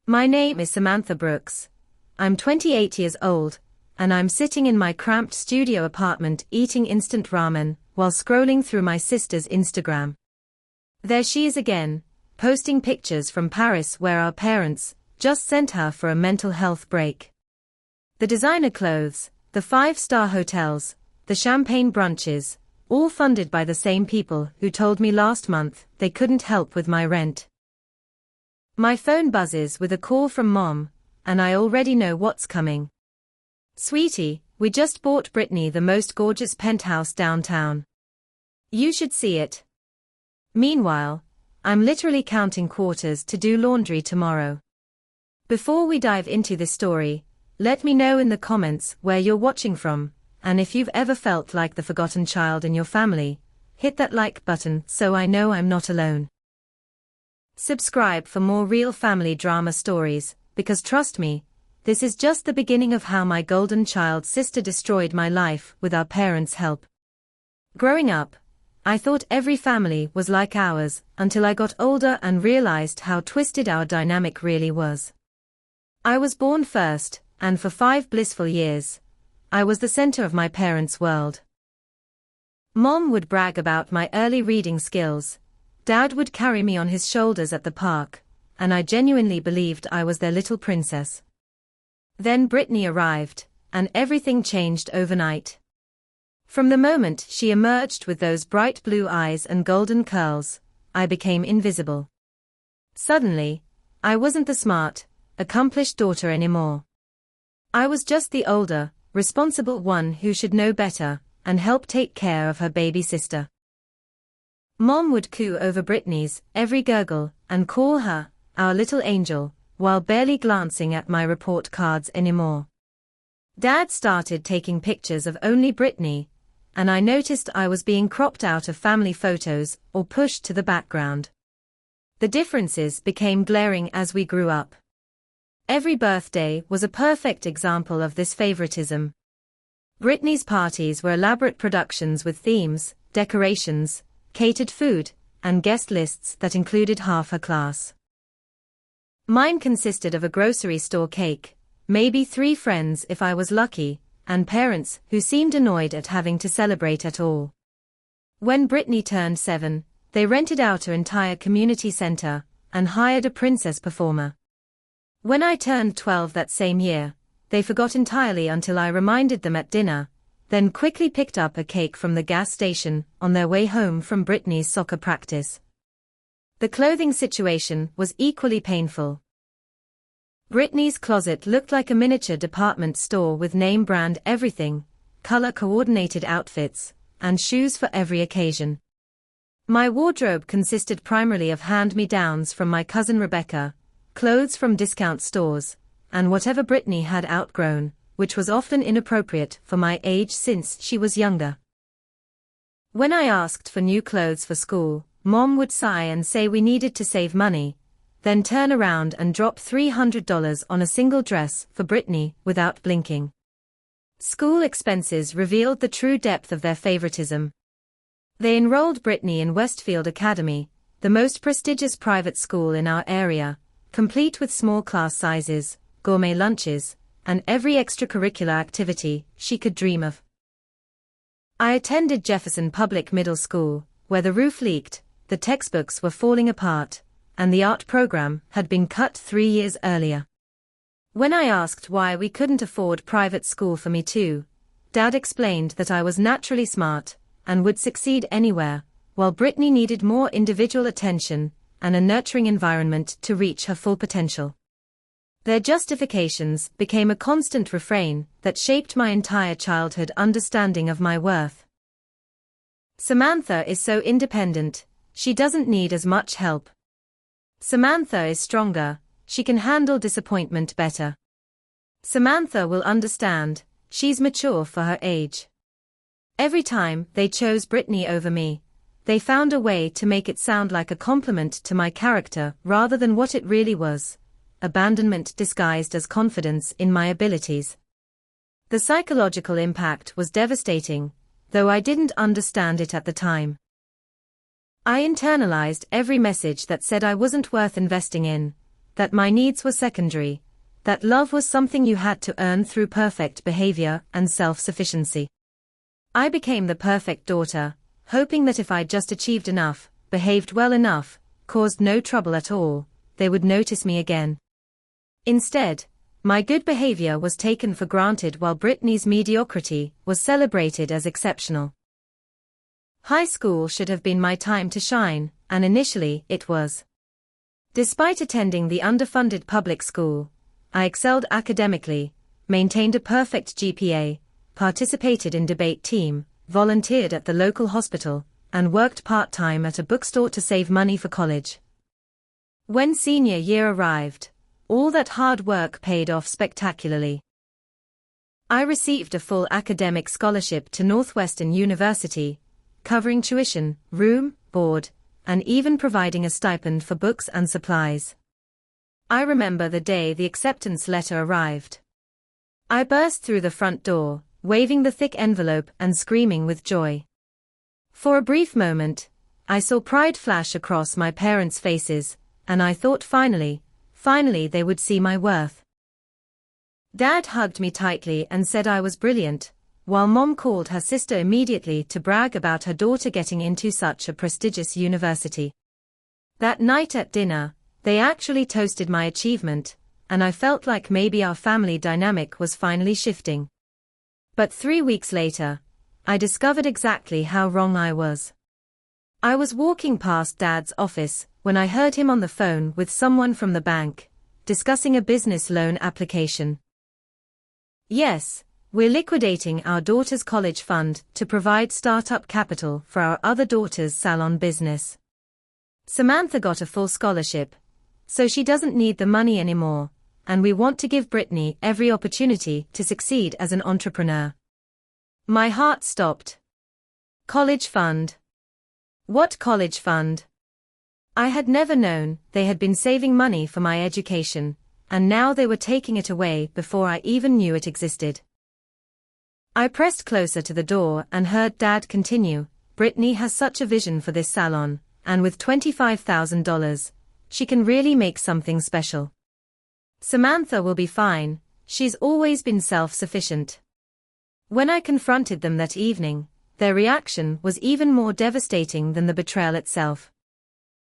My name is Samantha Brooks. I'm 28 years old, and I'm sitting in my cramped studio apartment eating instant ramen while scrolling through my sister's Instagram. There she is again, posting pictures from Paris where our parents just sent her for a mental health break. The designer clothes, the 5-star hotels, the champagne brunches, all funded by the same people who told me last month they couldn't help with my rent. My phone buzzes with a call from Mom, and I already know what's coming. Sweetie, we just bought Brittany the most gorgeous penthouse downtown. You should see it. Meanwhile, I'm literally counting quarters to do laundry tomorrow. Before we dive into this story, let me know in the comments where you're watching from, and if you've ever felt like the forgotten child in your family, hit that like button so I know I'm not alone. Subscribe for more real family drama stories, because trust me, this is just the beginning of how my golden child sister destroyed my life with our parents' help. Growing up, I thought every family was like ours until I got older and realized how twisted our dynamic really was. I was born first, and for 5 blissful years, I was the center of my parents' world. Mom would brag about my early reading skills. Dad would carry me on his shoulders at the park, and I genuinely believed I was their little princess. Then Brittany arrived, and everything changed overnight. From the moment she emerged with those bright blue eyes and golden curls, I became invisible. Suddenly, I wasn't the smart, accomplished daughter anymore. I was just the older, responsible one who should know better and help take care of her baby sister. Mom would coo over Brittany's every gurgle and call her our little angel, while barely glancing at my report cards anymore. Dad started taking pictures of only Brittany, and I noticed I was being cropped out of family photos or pushed to the background. The differences became glaring as we grew up. Every birthday was a perfect example of this favoritism. Brittany's parties were elaborate productions with themes, decorations, catered food, and guest lists that included half her class. Mine consisted of a grocery store cake, maybe 3 friends if I was lucky, and parents who seemed annoyed at having to celebrate at all. When Brittany turned 7, they rented out her entire community center and hired a princess performer. When I turned 12 that same year, they forgot entirely until I reminded them at dinner, then quickly picked up a cake from the gas station on their way home from Brittany's soccer practice. The clothing situation was equally painful. Brittany's closet looked like a miniature department store with name-brand everything, color-coordinated outfits, and shoes for every occasion. My wardrobe consisted primarily of hand-me-downs from my cousin Rebecca, clothes from discount stores, and whatever Brittany had outgrown, which was often inappropriate for my age since she was younger. When I asked for new clothes for school, Mom would sigh and say we needed to save money, then turn around and drop $300 on a single dress for Brittany without blinking. School expenses revealed the true depth of their favoritism. They enrolled Brittany in Westfield Academy, the most prestigious private school in our area, complete with small class sizes, gourmet lunches, and every extracurricular activity she could dream of. I attended Jefferson Public Middle School, where the roof leaked, the textbooks were falling apart, and the art program had been cut 3 years earlier. When I asked why we couldn't afford private school for me too, Dad explained that I was naturally smart and would succeed anywhere, while Brittany needed more individual attention and a nurturing environment to reach her full potential. Their justifications became a constant refrain that shaped my entire childhood understanding of my worth. Samantha is so independent, she doesn't need as much help. Samantha is stronger, she can handle disappointment better. Samantha will understand, she's mature for her age. Every time they chose Brittany over me, they found a way to make it sound like a compliment to my character rather than what it really was. Abandonment disguised as confidence in my abilities. The psychological impact was devastating, though I didn't understand it at the time. I internalized every message that said I wasn't worth investing in, that my needs were secondary, that love was something you had to earn through perfect behavior and self-sufficiency. I became the perfect daughter, hoping that if I just achieved enough, behaved well enough, caused no trouble at all, they would notice me again. Instead, my good behavior was taken for granted while Brittany's mediocrity was celebrated as exceptional. High school should have been my time to shine, and initially it was. Despite attending the underfunded public school, I excelled academically, maintained a perfect GPA, participated in debate team, volunteered at the local hospital, and worked part-time at a bookstore to save money for college. When senior year arrived, all that hard work paid off spectacularly. I received a full academic scholarship to Northwestern University, covering tuition, room, board, and even providing a stipend for books and supplies. I remember the day the acceptance letter arrived. I burst through the front door, waving the thick envelope and screaming with joy. For a brief moment, I saw pride flash across my parents' faces, and I thought finally they would see my worth. Dad hugged me tightly and said I was brilliant, while Mom called her sister immediately to brag about her daughter getting into such a prestigious university. That night at dinner, they actually toasted my achievement, and I felt like maybe our family dynamic was finally shifting. But 3 weeks later, I discovered exactly how wrong I was. I was walking past Dad's office when I heard him on the phone with someone from the bank, discussing a business loan application. Yes, we're liquidating our daughter's college fund to provide startup capital for our other daughter's salon business. Samantha got a full scholarship, so she doesn't need the money anymore, and we want to give Brittany every opportunity to succeed as an entrepreneur. My heart stopped. College fund. What college fund? I had never known they had been saving money for my education, and now they were taking it away before I even knew it existed. I pressed closer to the door and heard Dad continue, Brittany has such a vision for this salon, and with $25,000, she can really make something special. Samantha will be fine, she's always been self-sufficient. When I confronted them that evening, their reaction was even more devastating than the betrayal itself.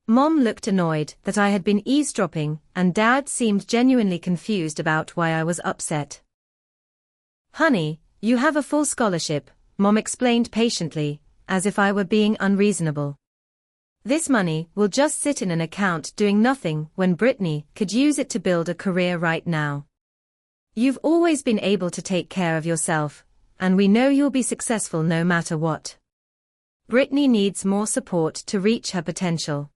Mom looked annoyed that I had been eavesdropping, and Dad seemed genuinely confused about why I was upset. Honey, you have a full scholarship, Mom explained patiently, as if I were being unreasonable. This money will just sit in an account doing nothing when Brittany could use it to build a career right now. You've always been able to take care of yourself, and we know you'll be successful no matter what. Brittany needs more support to reach her potential.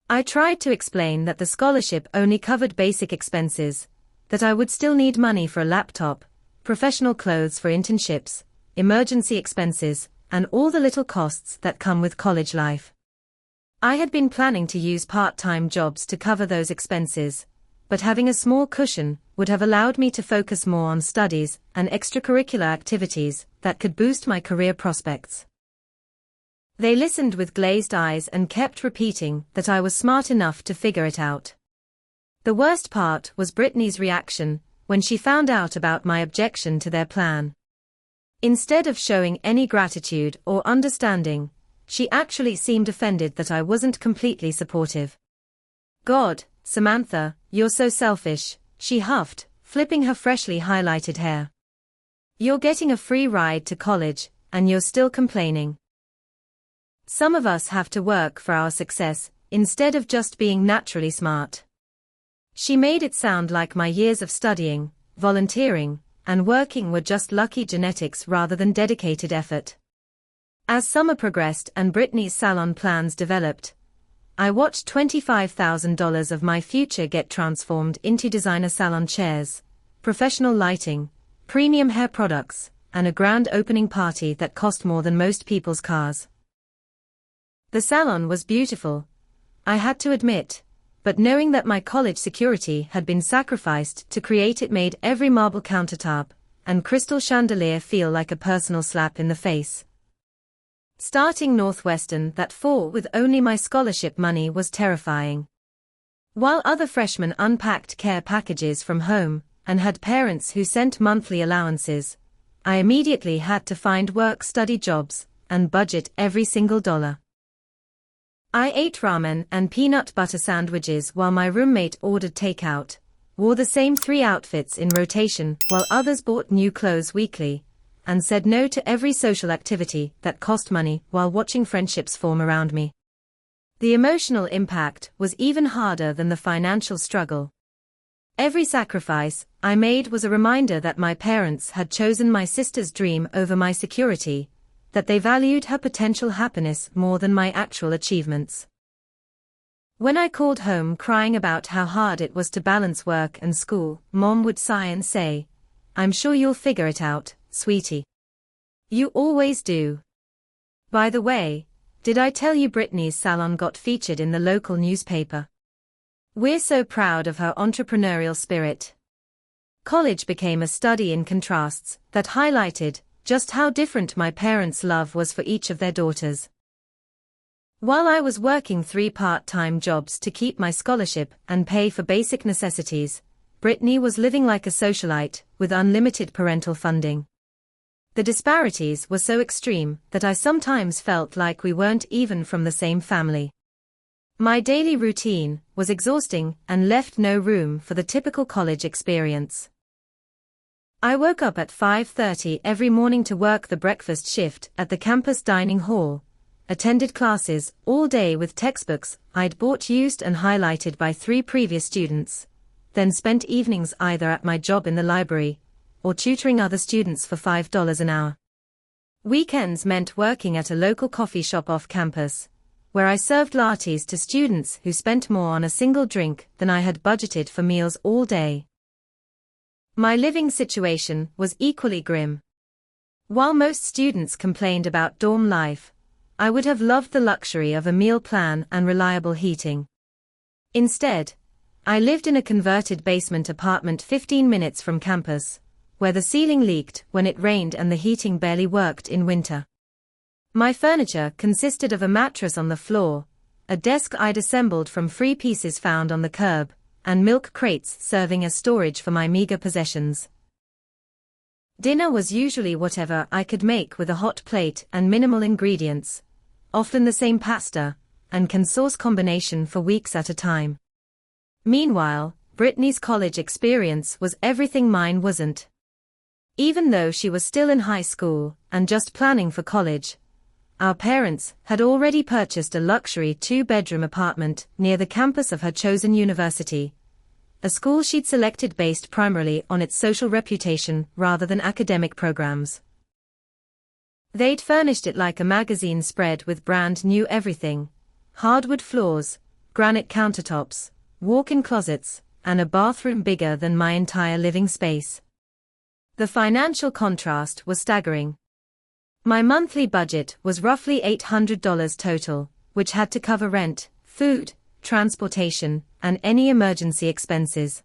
I tried to explain that the scholarship only covered basic expenses, that I would still need money for a laptop, professional clothes for internships, emergency expenses, and all the little costs that come with college life. I had been planning to use part-time jobs to cover those expenses, but having a small cushion would have allowed me to focus more on studies and extracurricular activities that could boost my career prospects. They listened with glazed eyes and kept repeating that I was smart enough to figure it out. The worst part was Brittany's reaction when she found out about my objection to their plan. Instead of showing any gratitude or understanding, she actually seemed offended that I wasn't completely supportive. God, Samantha, you're so selfish, she huffed, flipping her freshly highlighted hair. You're getting a free ride to college, and you're still complaining. Some of us have to work for our success, instead of just being naturally smart. She made it sound like my years of studying, volunteering, and working were just lucky genetics rather than dedicated effort. As summer progressed and Brittany's salon plans developed, I watched $25,000 of my future get transformed into designer salon chairs, professional lighting, premium hair products, and a grand opening party that cost more than most people's cars. The salon was beautiful, I had to admit, but knowing that my college security had been sacrificed to create it made every marble countertop and crystal chandelier feel like a personal slap in the face. Starting Northwestern that fall with only my scholarship money was terrifying. While other freshmen unpacked care packages from home and had parents who sent monthly allowances, I immediately had to find work, study jobs, and budget every single dollar. I ate ramen and peanut butter sandwiches while my roommate ordered takeout, wore the same 3 outfits in rotation while others bought new clothes weekly, and said no to every social activity that cost money while watching friendships form around me. The emotional impact was even harder than the financial struggle. Every sacrifice I made was a reminder that my parents had chosen my sister's dream over my security, that they valued her potential happiness more than my actual achievements. When I called home crying about how hard it was to balance work and school, Mom would sigh and say, "I'm sure you'll figure it out, sweetie. You always do. By the way, did I tell you Brittany's salon got featured in the local newspaper? We're so proud of her entrepreneurial spirit." College became a study in contrasts that highlighted just how different my parents' love was for each of their daughters. While I was working 3 part-time jobs to keep my scholarship and pay for basic necessities, Brittany was living like a socialite with unlimited parental funding. The disparities were so extreme that I sometimes felt like we weren't even from the same family. My daily routine was exhausting and left no room for the typical college experience. I woke up at 5:30 every morning to work the breakfast shift at the campus dining hall, attended classes all day with textbooks I'd bought used and highlighted by 3 previous students, then spent evenings either at my job in the library or tutoring other students for $5 an hour. Weekends meant working at a local coffee shop off campus, where I served lattes to students who spent more on a single drink than I had budgeted for meals all day. My living situation was equally grim. While most students complained about dorm life, I would have loved the luxury of a meal plan and reliable heating. Instead, I lived in a converted basement apartment 15 minutes from campus, where the ceiling leaked when it rained and the heating barely worked in winter. My furniture consisted of a mattress on the floor, a desk I'd assembled from free pieces found on the curb, and milk crates serving as storage for my meager possessions. Dinner was usually whatever I could make with a hot plate and minimal ingredients, often the same pasta and sauce combination for weeks at a time. Meanwhile, Brittany's college experience was everything mine wasn't. Even though she was still in high school and just planning for college, our parents had already purchased a luxury 2-bedroom apartment near the campus of her chosen university, a school she'd selected based primarily on its social reputation rather than academic programs. They'd furnished it like a magazine spread with brand new everything: hardwood floors, granite countertops, walk-in closets, and a bathroom bigger than my entire living space. The financial contrast was staggering. My monthly budget was roughly $800 total, which had to cover rent, food, transportation, and any emergency expenses.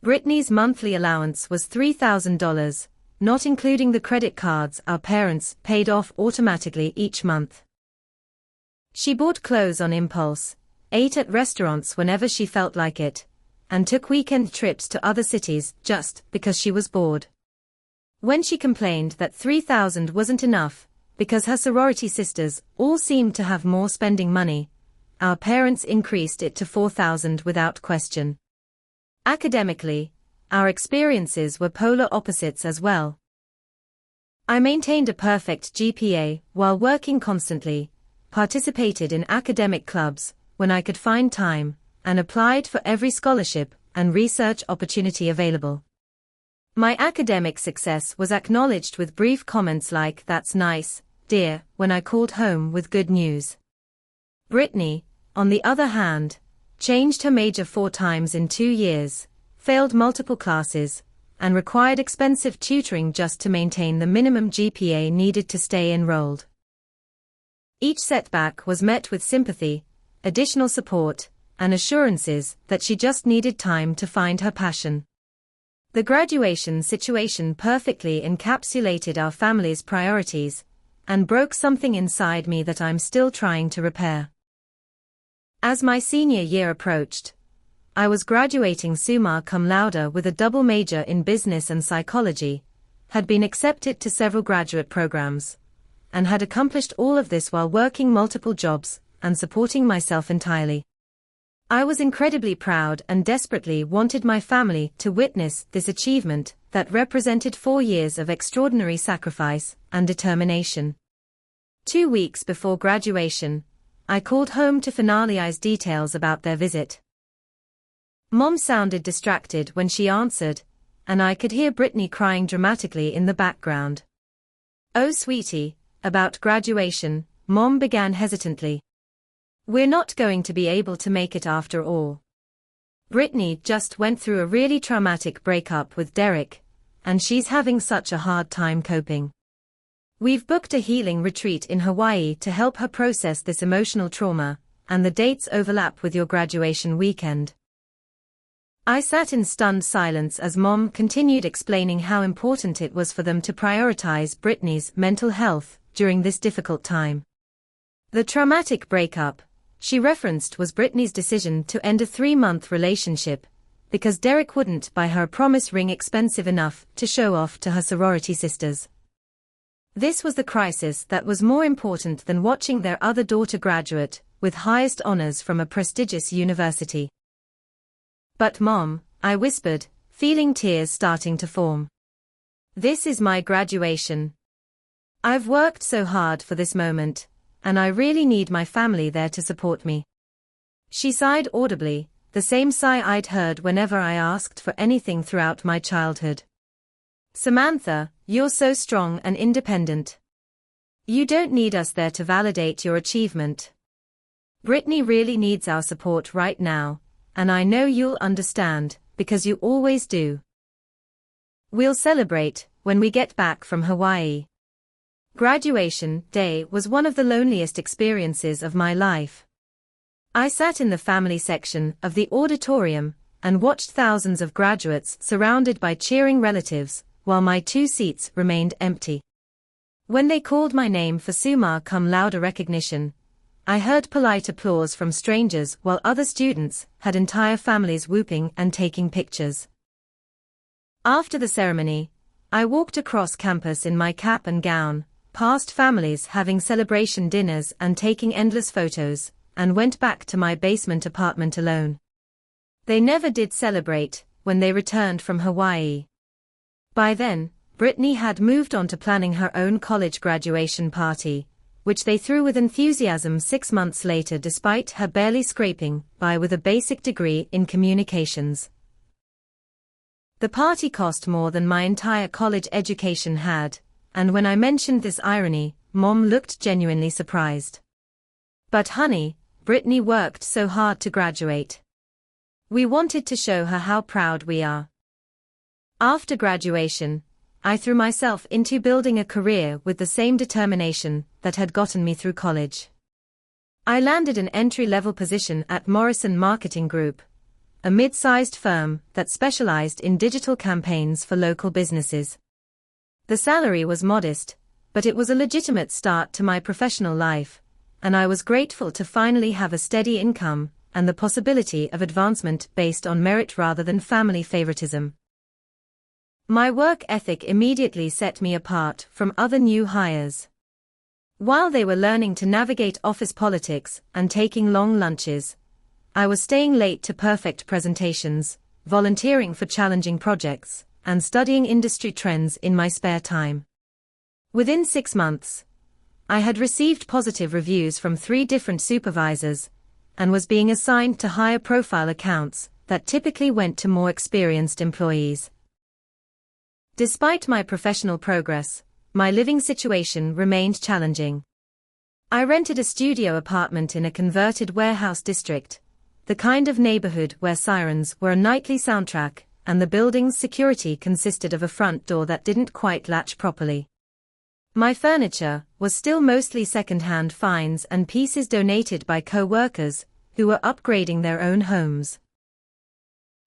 Brittany's monthly allowance was $3,000, not including the credit cards our parents paid off automatically each month. She bought clothes on impulse, ate at restaurants whenever she felt like it, and took weekend trips to other cities just because she was bored. When she complained that $3,000 wasn't enough, because her sorority sisters all seemed to have more spending money, our parents increased it to $4,000 without question. Academically, our experiences were polar opposites as well. I maintained a perfect GPA while working constantly, participated in academic clubs when I could find time, and applied for every scholarship and research opportunity available. My academic success was acknowledged with brief comments like "That's nice, dear," when I called home with good news. Brittany, on the other hand, changed her major 4 times in 2 years, failed multiple classes, and required expensive tutoring just to maintain the minimum GPA needed to stay enrolled. Each setback was met with sympathy, additional support, and assurances that she just needed time to find her passion. The graduation situation perfectly encapsulated our family's priorities, and broke something inside me that I'm still trying to repair. As my senior year approached, I was graduating summa cum laude with a double major in business and psychology, had been accepted to several graduate programs, and had accomplished all of this while working multiple jobs and supporting myself entirely. I was incredibly proud and desperately wanted my family to witness this achievement that represented 4 years of extraordinary sacrifice and determination. 2 weeks before graduation, I called home to finalize details about their visit. Mom sounded distracted when she answered, and I could hear Brittany crying dramatically in the background. "Oh sweetie, about graduation," Mom began hesitantly. "We're not going to be able to make it after all. Brittany just went through a really traumatic breakup with Derek, and she's having such a hard time coping. We've booked a healing retreat in Hawaii to help her process this emotional trauma, and the dates overlap with your graduation weekend." I sat in stunned silence as Mom continued explaining how important it was for them to prioritize Brittany's mental health during this difficult time. The traumatic breakup she referenced was Brittany's decision to end a 3-month relationship because Derek wouldn't buy her a promise ring expensive enough to show off to her sorority sisters. This was the crisis that was more important than watching their other daughter graduate with highest honors from a prestigious university. "But Mom," I whispered, feeling tears starting to form. "This is my graduation. I've worked so hard for this moment, and I really need my family there to support me." She sighed audibly, the same sigh I'd heard whenever I asked for anything throughout my childhood. "Samantha, you're so strong and independent. You don't need us there to validate your achievement. Brittany really needs our support right now, and I know you'll understand, because you always do. We'll celebrate when we get back from Hawaii." Graduation day was one of the loneliest experiences of my life. I sat in the family section of the auditorium and watched thousands of graduates surrounded by cheering relatives, while my 2 seats remained empty. When they called my name for summa cum laude recognition, I heard polite applause from strangers while other students had entire families whooping and taking pictures. After the ceremony, I walked across campus in my cap and gown, past families having celebration dinners and taking endless photos, and went back to my basement apartment alone. They never did celebrate when they returned from Hawaii. By then, Brittany had moved on to planning her own college graduation party, which they threw with enthusiasm 6 months later despite her barely scraping by with a basic degree in communications. The party cost more than my entire college education had, and when I mentioned this irony, Mom looked genuinely surprised. "But honey, Brittany worked so hard to graduate. We wanted to show her how proud we are." After graduation, I threw myself into building a career with the same determination that had gotten me through college. I landed an entry-level position at Morrison Marketing Group, a mid-sized firm that specialized in digital campaigns for local businesses. The salary was modest, but it was a legitimate start to my professional life, and I was grateful to finally have a steady income and the possibility of advancement based on merit rather than family favoritism. My work ethic immediately set me apart from other new hires. While they were learning to navigate office politics and taking long lunches, I was staying late to perfect presentations, volunteering for challenging projects, and studying industry trends in my spare time. Within 6 months, I had received positive reviews from 3 different supervisors, and was being assigned to higher profile accounts that typically went to more experienced employees. Despite my professional progress, my living situation remained challenging. I rented a studio apartment in a converted warehouse district, the kind of neighborhood where sirens were a nightly soundtrack, and the building's security consisted of a front door that didn't quite latch properly. My furniture was still mostly second-hand finds and pieces donated by co-workers who were upgrading their own homes.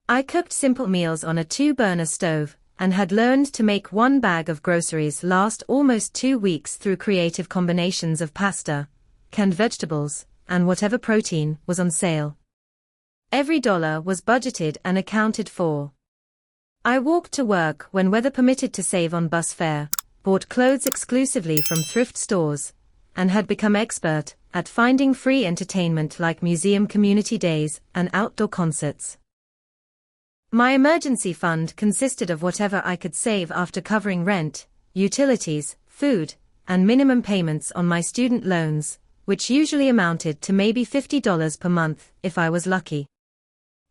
I cooked simple meals on a 2-burner stove and had learned to make 1 bag of groceries last almost 2 weeks through creative combinations of pasta, canned vegetables, and whatever protein was on sale. Every dollar was budgeted and accounted for. I walked to work when weather permitted to save on bus fare, bought clothes exclusively from thrift stores, and had become expert at finding free entertainment like museum community days and outdoor concerts. My emergency fund consisted of whatever I could save after covering rent, utilities, food, and minimum payments on my student loans, which usually amounted to maybe $50 per month if I was lucky.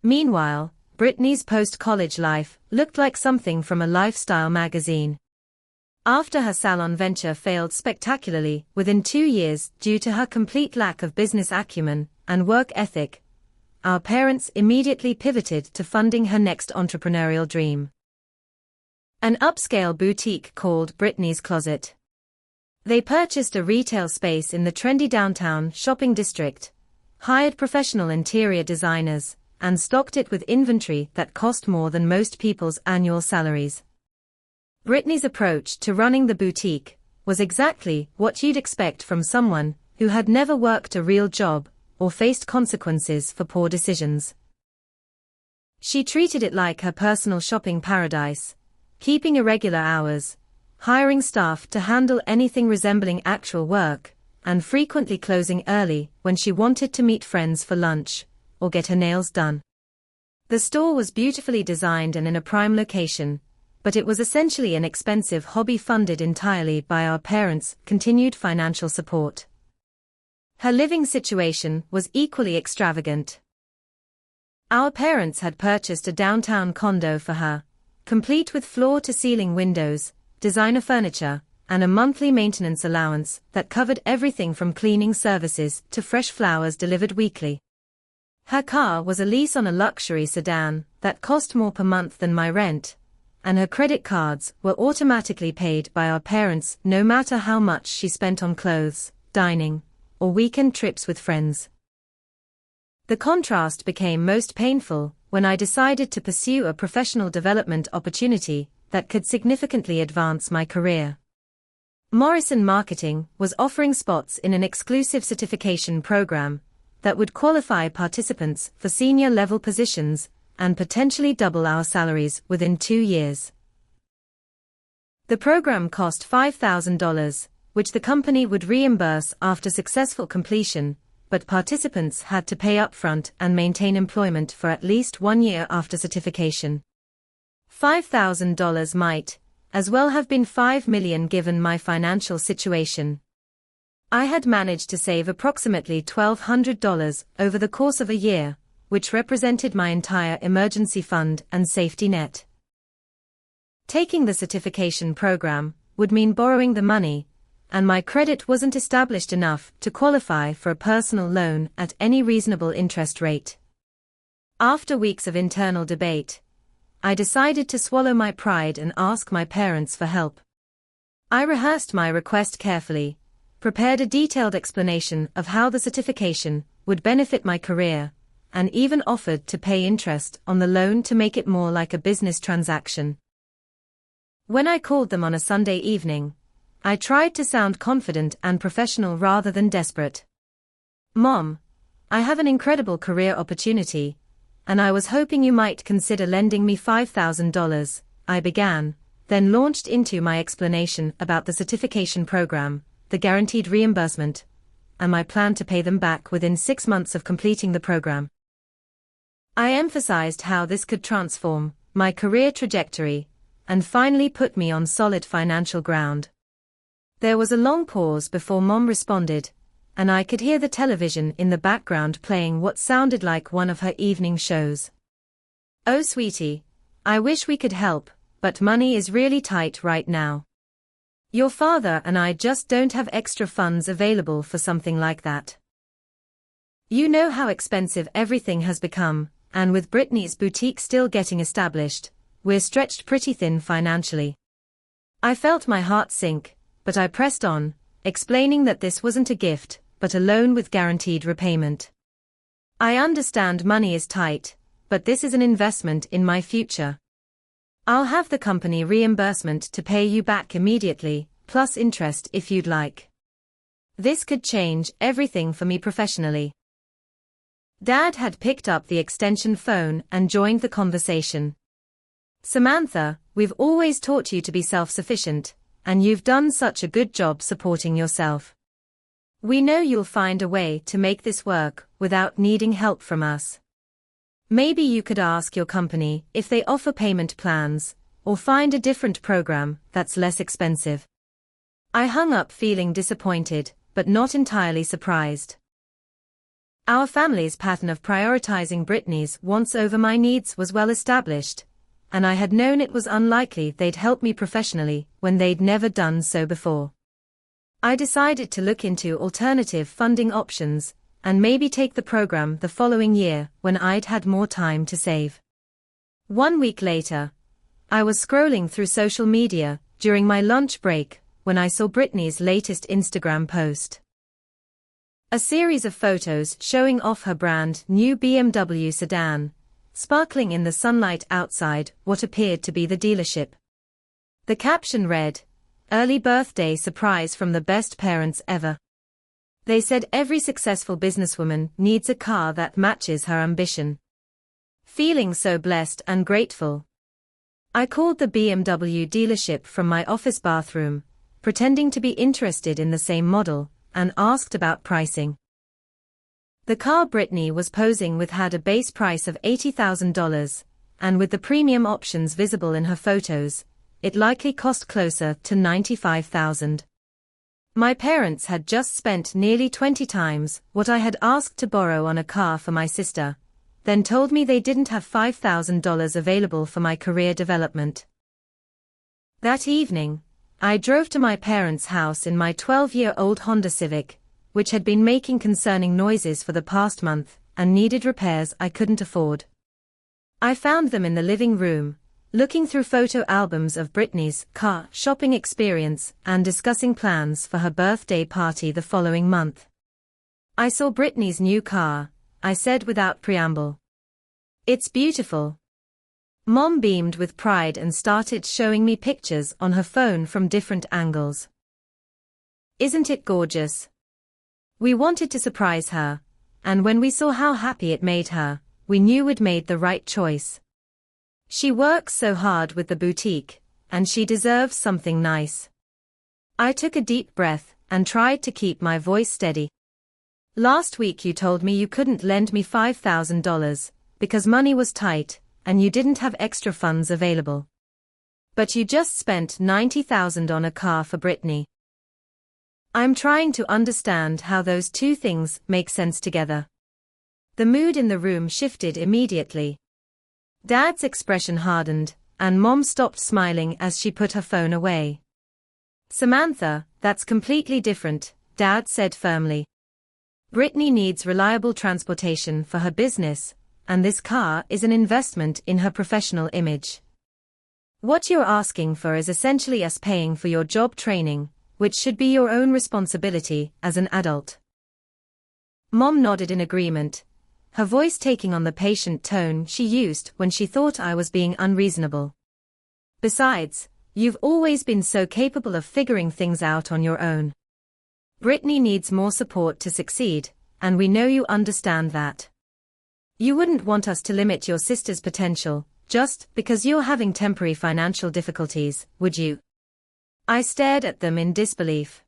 Meanwhile, Brittany's post-college life looked like something from a lifestyle magazine. After her salon venture failed spectacularly within 2 years due to her complete lack of business acumen and work ethic, our parents immediately pivoted to funding her next entrepreneurial dream. An upscale boutique called Brittany's Closet. They purchased a retail space in the trendy downtown shopping district, hired professional interior designers, and stocked it with inventory that cost more than most people's annual salaries. Brittany's approach to running the boutique was exactly what you'd expect from someone who had never worked a real job or faced consequences for poor decisions. She treated it like her personal shopping paradise, keeping irregular hours, hiring staff to handle anything resembling actual work, and frequently closing early when she wanted to meet friends for lunch or get her nails done. The store was beautifully designed and in a prime location, but it was essentially an expensive hobby funded entirely by our parents' continued financial support. Her living situation was equally extravagant. Our parents had purchased a downtown condo for her, complete with floor-to-ceiling windows, designer furniture, and a monthly maintenance allowance that covered everything from cleaning services to fresh flowers delivered weekly. Her car was a lease on a luxury sedan that cost more per month than my rent, and her credit cards were automatically paid by our parents no matter how much she spent on clothes, dining, or weekend trips with friends. The contrast became most painful when I decided to pursue a professional development opportunity that could significantly advance my career. Morrison Marketing was offering spots in an exclusive certification program that would qualify participants for senior-level positions and potentially double our salaries within 2 years. The program cost $5,000, which the company would reimburse after successful completion, but participants had to pay upfront and maintain employment for at least 1 year after certification. $5,000 might, as well have been $5 million given my financial situation. I had managed to save approximately $1,200 over the course of a year, which represented my entire emergency fund and safety net. Taking the certification program would mean borrowing the money, and my credit wasn't established enough to qualify for a personal loan at any reasonable interest rate. After weeks of internal debate, I decided to swallow my pride and ask my parents for help. I rehearsed my request carefully, prepared a detailed explanation of how the certification would benefit my career, and even offered to pay interest on the loan to make it more like a business transaction. When I called them on a Sunday evening, I tried to sound confident and professional rather than desperate. "Mom, I have an incredible career opportunity, and I was hoping you might consider lending me $5,000, I began, then launched into my explanation about the certification program, the guaranteed reimbursement, and my plan to pay them back within 6 months of completing the program. I emphasized how this could transform my career trajectory and finally put me on solid financial ground. There was a long pause before Mom responded, and I could hear the television in the background playing what sounded like one of her evening shows. "Oh sweetie, I wish we could help, but money is really tight right now. Your father and I just don't have extra funds available for something like that. You know how expensive everything has become, and with Brittany's boutique still getting established, we're stretched pretty thin financially." I felt my heart sink, but I pressed on, explaining that this wasn't a gift, but a loan with guaranteed repayment. "I understand money is tight, but this is an investment in my future. I'll have the company reimbursement to pay you back immediately, plus interest if you'd like. This could change everything for me professionally." Dad had picked up the extension phone and joined the conversation. Samantha, we've always taught you to be self-sufficient, and you've done such a good job supporting yourself. We know you'll find a way to make this work without needing help from us. Maybe you could ask your company if they offer payment plans, or find a different program that's less expensive. I hung up feeling disappointed, but not entirely surprised. Our family's pattern of prioritizing Brittany's wants over my needs was well established, and I had known it was unlikely they'd help me professionally when they'd never done so before. I decided to look into alternative funding options, and maybe take the program the following year when I'd had more time to save. 1 week later, I was scrolling through social media during my lunch break when I saw Brittany's latest Instagram post. A series of photos showing off her brand new BMW sedan, sparkling in the sunlight outside what appeared to be the dealership. The caption read, "Early birthday surprise from the best parents ever." They said every successful businesswoman needs a car that matches her ambition. Feeling so blessed and grateful, I called the BMW dealership from my office bathroom, pretending to be interested in the same model, and asked about pricing. The car Brittany was posing with had a base price of $80,000, and with the premium options visible in her photos, it likely cost closer to $95,000. My parents had just spent nearly 20 times what I had asked to borrow on a car for my sister, then told me they didn't have $5,000 available for my career development. That evening, I drove to my parents' house in my 12-year-old Honda Civic, which had been making concerning noises for the past month and needed repairs I couldn't afford. I found them in the living room, looking through photo albums of Brittany's car shopping experience and discussing plans for her birthday party the following month. "I saw Brittany's new car," I said without preamble. "It's beautiful." Mom beamed with pride and started showing me pictures on her phone from different angles. "Isn't it gorgeous?" We wanted to surprise her, and when we saw how happy it made her, we knew we'd made the right choice. She works so hard with the boutique, and she deserves something nice. I took a deep breath and tried to keep my voice steady. "Last week you told me you couldn't lend me $5,000 because money was tight and you didn't have extra funds available. But you just spent $90,000 on a car for Brittany." I'm trying to understand how those two things make sense together. The mood in the room shifted immediately. Dad's expression hardened, and Mom stopped smiling as she put her phone away. "Samantha, that's completely different," Dad said firmly. "Brittany needs reliable transportation for her business, and this car is an investment in her professional image. What you're asking for is essentially us paying for your job training, which should be your own responsibility as an adult." Mom nodded in agreement, her voice taking on the patient tone she used when she thought I was being unreasonable. "Besides, you've always been so capable of figuring things out on your own. Brittany needs more support to succeed, and we know you understand that. You wouldn't want us to limit your sister's potential just because you're having temporary financial difficulties, would you?" I stared at them in disbelief.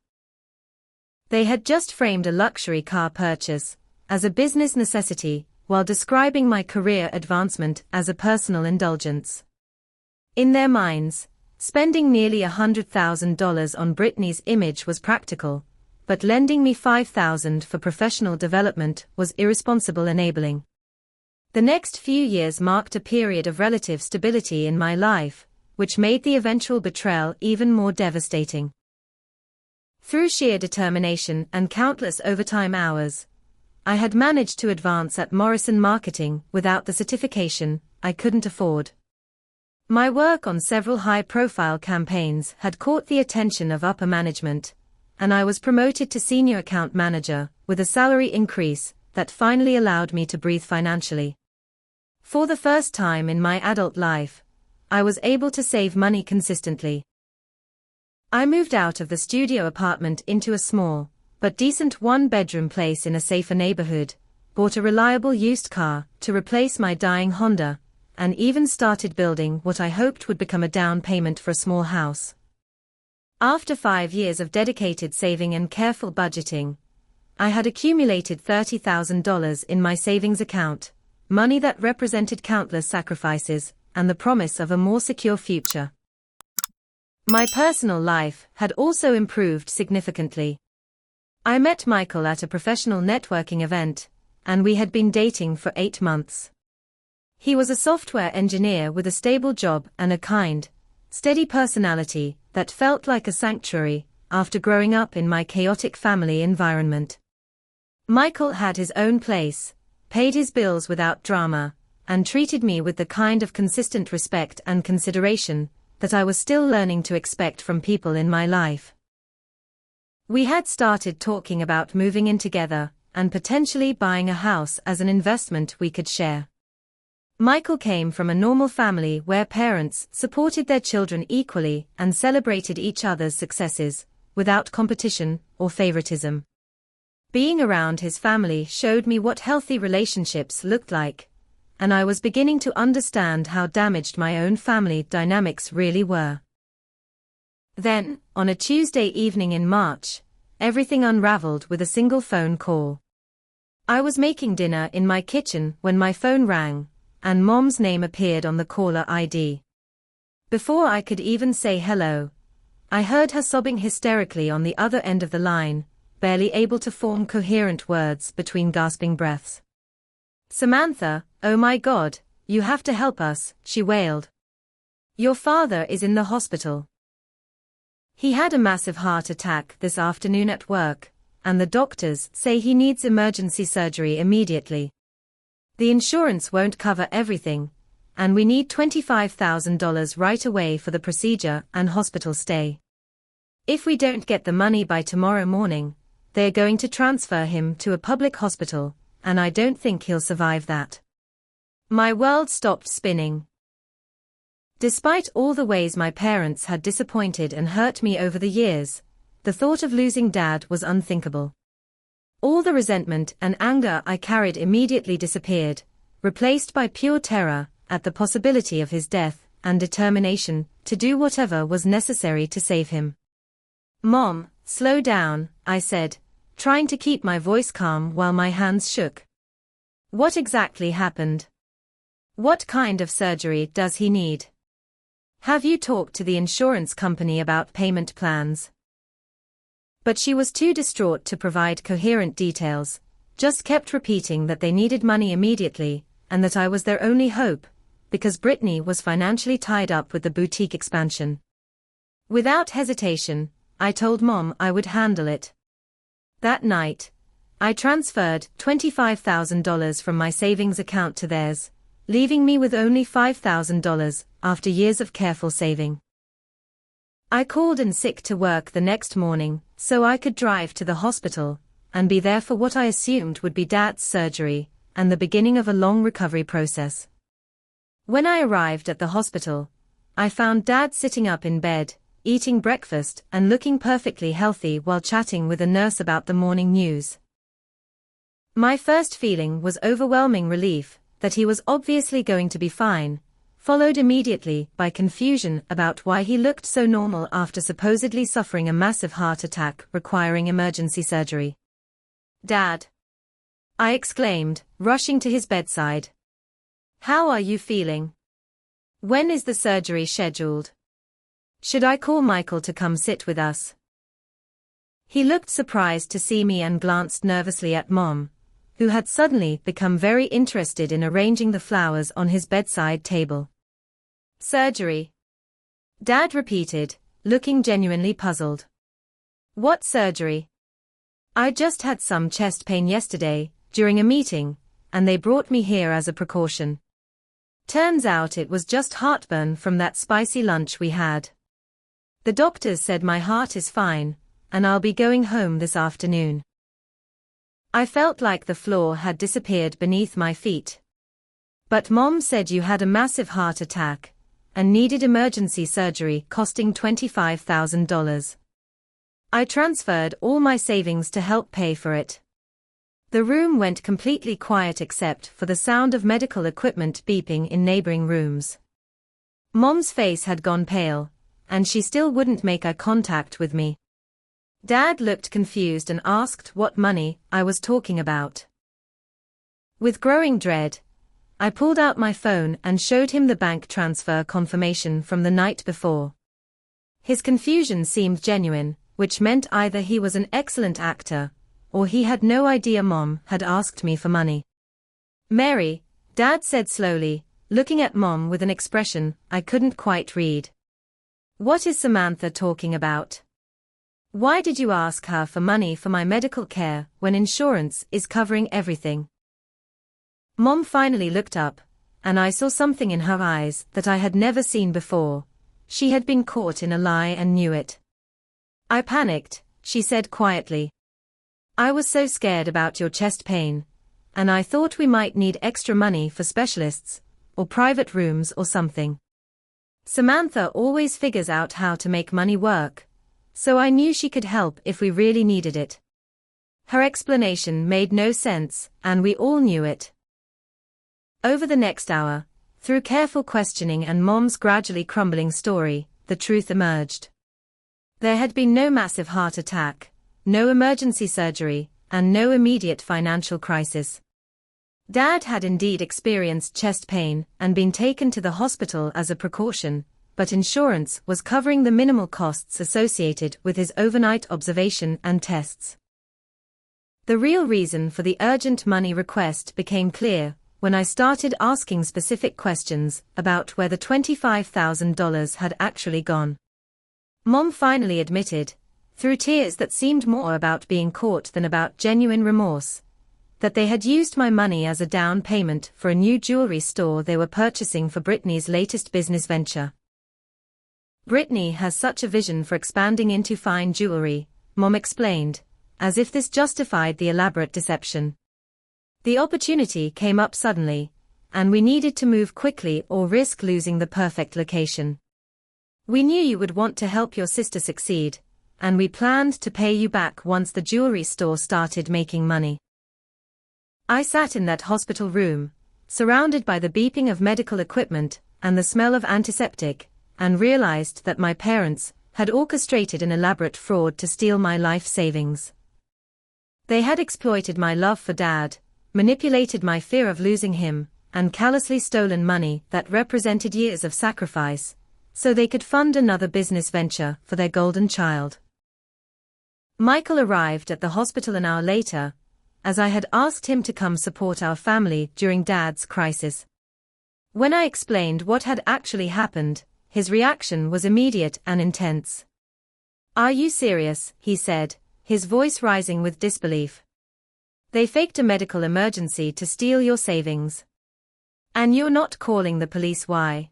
They had just framed a luxury car purchase as a business necessity while describing my career advancement as a personal indulgence. In their minds, spending nearly $100,000 on Brittany's image was practical, but lending me $5,000 for professional development was irresponsible enabling. The next few years marked a period of relative stability in my life, which made the eventual betrayal even more devastating. Through sheer determination and countless overtime hours, I had managed to advance at Morrison Marketing without the certification I couldn't afford. My work on several high-profile campaigns had caught the attention of upper management, and I was promoted to senior account manager with a salary increase that finally allowed me to breathe financially. For the first time in my adult life, I was able to save money consistently. I moved out of the studio apartment into a small, but decent one-bedroom place in a safer neighborhood, bought a reliable used car to replace my dying Honda, and even started building what I hoped would become a down payment for a small house. After 5 years of dedicated saving and careful budgeting, I had accumulated $30,000 in my savings account, money that represented countless sacrifices and the promise of a more secure future. My personal life had also improved significantly. I met Michael at a professional networking event, and we had been dating for 8 months. He was a software engineer with a stable job and a kind, steady personality that felt like a sanctuary after growing up in my chaotic family environment. Michael had his own place, paid his bills without drama, and treated me with the kind of consistent respect and consideration that I was still learning to expect from people in my life. We had started talking about moving in together and potentially buying a house as an investment we could share. Michael came from a normal family where parents supported their children equally and celebrated each other's successes, without competition or favoritism. Being around his family showed me what healthy relationships looked like, and I was beginning to understand how damaged my own family dynamics really were. Then, on a Tuesday evening in March, everything unraveled with a single phone call. I was making dinner in my kitchen when my phone rang, and Mom's name appeared on the caller ID. Before I could even say hello, I heard her sobbing hysterically on the other end of the line, barely able to form coherent words between gasping breaths. "Samantha, oh my God, you have to help us," she wailed. "Your father is in the hospital. He had a massive heart attack this afternoon at work, and the doctors say he needs emergency surgery immediately. The insurance won't cover everything, and we need $25,000 right away for the procedure and hospital stay. If we don't get the money by tomorrow morning, they're going to transfer him to a public hospital, and I don't think he'll survive that." My world stopped spinning. Despite all the ways my parents had disappointed and hurt me over the years, the thought of losing Dad was unthinkable. All the resentment and anger I carried immediately disappeared, replaced by pure terror at the possibility of his death and determination to do whatever was necessary to save him. "Mom, slow down," I said, trying to keep my voice calm while my hands shook. "What exactly happened? What kind of surgery does he need? Have you talked to the insurance company about payment plans?" But she was too distraught to provide coherent details, just kept repeating that they needed money immediately, and that I was their only hope, because Brittany was financially tied up with the boutique expansion. Without hesitation, I told Mom I would handle it. That night, I transferred $25,000 from my savings account to theirs, leaving me with only $5,000 after years of careful saving. I called in sick to work the next morning so I could drive to the hospital and be there for what I assumed would be Dad's surgery and the beginning of a long recovery process. When I arrived at the hospital, I found Dad sitting up in bed, eating breakfast and looking perfectly healthy while chatting with a nurse about the morning news. My first feeling was overwhelming relief that he was obviously going to be fine, followed immediately by confusion about why he looked so normal after supposedly suffering a massive heart attack requiring emergency surgery. "Dad!" I exclaimed, rushing to his bedside. "How are you feeling? When is the surgery scheduled? Should I call Michael to come sit with us?" He looked surprised to see me and glanced nervously at Mom, who had suddenly become very interested in arranging the flowers on his bedside table. "Surgery?" Dad repeated, looking genuinely puzzled. "What surgery? I just had some chest pain yesterday, during a meeting, and they brought me here as a precaution. Turns out it was just heartburn from that spicy lunch we had. The doctors said my heart is fine, and I'll be going home this afternoon." I felt like the floor had disappeared beneath my feet. "But Mom said you had a massive heart attack and needed emergency surgery costing $25,000. I transferred all my savings to help pay for it. The room went completely quiet except for the sound of medical equipment beeping in neighboring rooms. Mom's face had gone pale, and she still wouldn't make eye contact with me. Dad looked confused and asked what money I was talking about. With growing dread, I pulled out my phone and showed him the bank transfer confirmation from the night before. His confusion seemed genuine, which meant either he was an excellent actor, or he had no idea Mom had asked me for money. "Mary," Dad said slowly, looking at Mom with an expression I couldn't quite read. "What is Samantha talking about? Why did you ask her for money for my medical care when insurance is covering everything?" Mom finally looked up, and I saw something in her eyes that I had never seen before. She had been caught in a lie and knew it. "I panicked," she said quietly. "I was so scared about your chest pain, and I thought we might need extra money for specialists, or private rooms or something. Samantha always figures out how to make money work, so I knew she could help if we really needed it." Her explanation made no sense, and we all knew it. Over the next hour, through careful questioning and Mom's gradually crumbling story, the truth emerged. There had been no massive heart attack, no emergency surgery, and no immediate financial crisis. Dad had indeed experienced chest pain and been taken to the hospital as a precaution, but insurance was covering the minimal costs associated with his overnight observation and tests. The real reason for the urgent money request became clear when I started asking specific questions about where the $25,000 had actually gone. Mom finally admitted, through tears that seemed more about being caught than about genuine remorse, that they had used my money as a down payment for a new jewelry store they were purchasing for Brittany's latest business venture. "Brittany has such a vision for expanding into fine jewelry," Mom explained, as if this justified the elaborate deception. "The opportunity came up suddenly, and we needed to move quickly or risk losing the perfect location. We knew you would want to help your sister succeed, and we planned to pay you back once the jewelry store started making money." I sat in that hospital room, surrounded by the beeping of medical equipment and the smell of antiseptic, and realized that my parents had orchestrated an elaborate fraud to steal my life savings. They had exploited my love for Dad, manipulated my fear of losing him, and callously stolen money that represented years of sacrifice, so they could fund another business venture for their golden child. Michael arrived at the hospital an hour later, as I had asked him to come support our family during Dad's crisis. When I explained what had actually happened, his reaction was immediate and intense. "Are you serious?" he said, his voice rising with disbelief. "They faked a medical emergency to steal your savings. And you're not calling the police? Why?"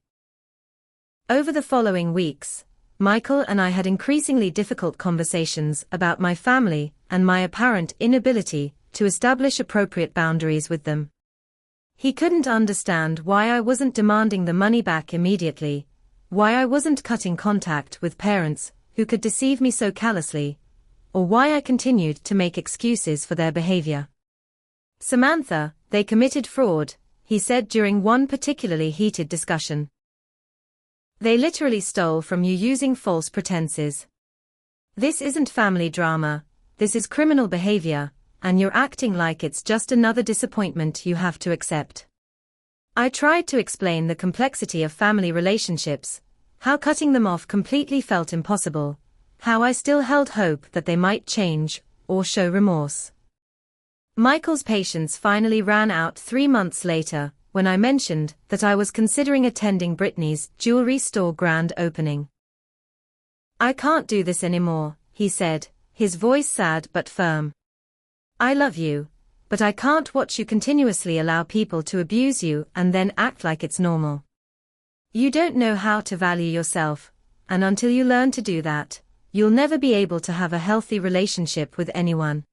Over the following weeks, Michael and I had increasingly difficult conversations about my family and my apparent inability to establish appropriate boundaries with them. He couldn't understand why I wasn't demanding the money back immediately, why I wasn't cutting contact with parents who could deceive me so callously, or why I continued to make excuses for their behavior. "Samantha, they committed fraud," he said during one particularly heated discussion. "They literally stole from you using false pretenses. This isn't family drama, this is criminal behavior, and you're acting like it's just another disappointment you have to accept." I tried to explain the complexity of family relationships, how cutting them off completely felt impossible, how I still held hope that they might change or show remorse. Michael's patience finally ran out 3 months later, when I mentioned that I was considering attending Brittany's jewelry store grand opening. "I can't do this anymore," he said, his voice sad but firm. "I love you, but I can't watch you continuously allow people to abuse you and then act like it's normal. You don't know how to value yourself, and until you learn to do that, you'll never be able to have a healthy relationship with anyone."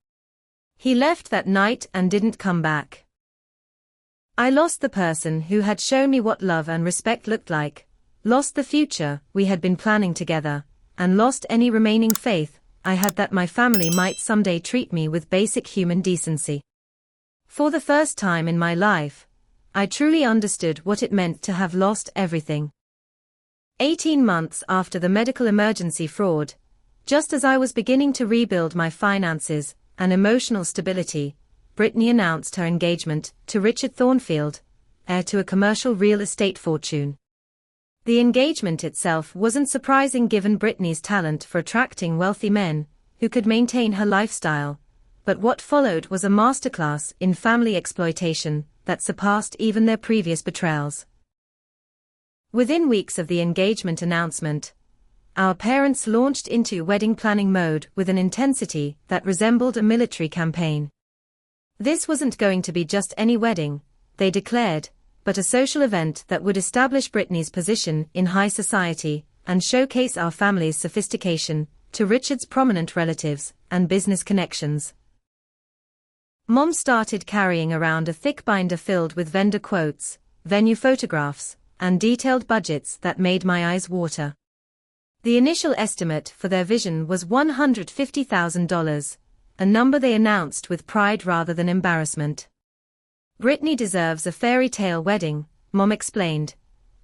He left that night and didn't come back. I lost the person who had shown me what love and respect looked like, lost the future we had been planning together, and lost any remaining faith I had that my family might someday treat me with basic human decency. For the first time in my life, I truly understood what it meant to have lost everything. 18 months after the medical emergency fraud, just as I was beginning to rebuild my finances and emotional stability, Brittany announced her engagement to Richard Thornfield, heir to a commercial real estate fortune. The engagement itself wasn't surprising given Brittany's talent for attracting wealthy men who could maintain her lifestyle, but what followed was a masterclass in family exploitation that surpassed even their previous betrayals. Within weeks of the engagement announcement, our parents launched into wedding planning mode with an intensity that resembled a military campaign. This wasn't going to be just any wedding, they declared, but a social event that would establish Brittany's position in high society and showcase our family's sophistication to Richard's prominent relatives and business connections. Mom started carrying around a thick binder filled with vendor quotes, venue photographs, and detailed budgets that made my eyes water. The initial estimate for their vision was $150,000, a number they announced with pride rather than embarrassment. Brittany deserves a fairy tale wedding, Mom explained,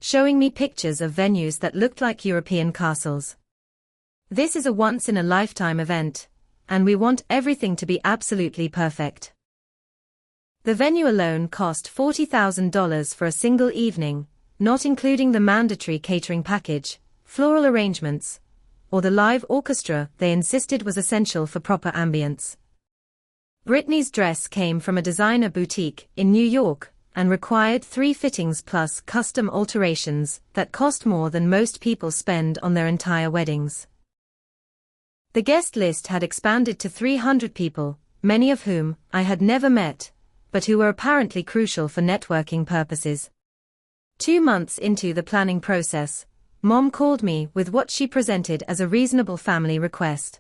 showing me pictures of venues that looked like European castles. This is a once-in-a-lifetime event, and we want everything to be absolutely perfect. The venue alone cost $40,000 for a single evening, not including the mandatory catering package, floral arrangements, or the live orchestra they insisted was essential for proper ambience. Brittany's dress came from a designer boutique in New York and required 3 fittings plus custom alterations that cost more than most people spend on their entire weddings. The guest list had expanded to 300 people, many of whom I had never met, but who were apparently crucial for networking purposes. 2 months into the planning process, Mom called me with what she presented as a reasonable family request.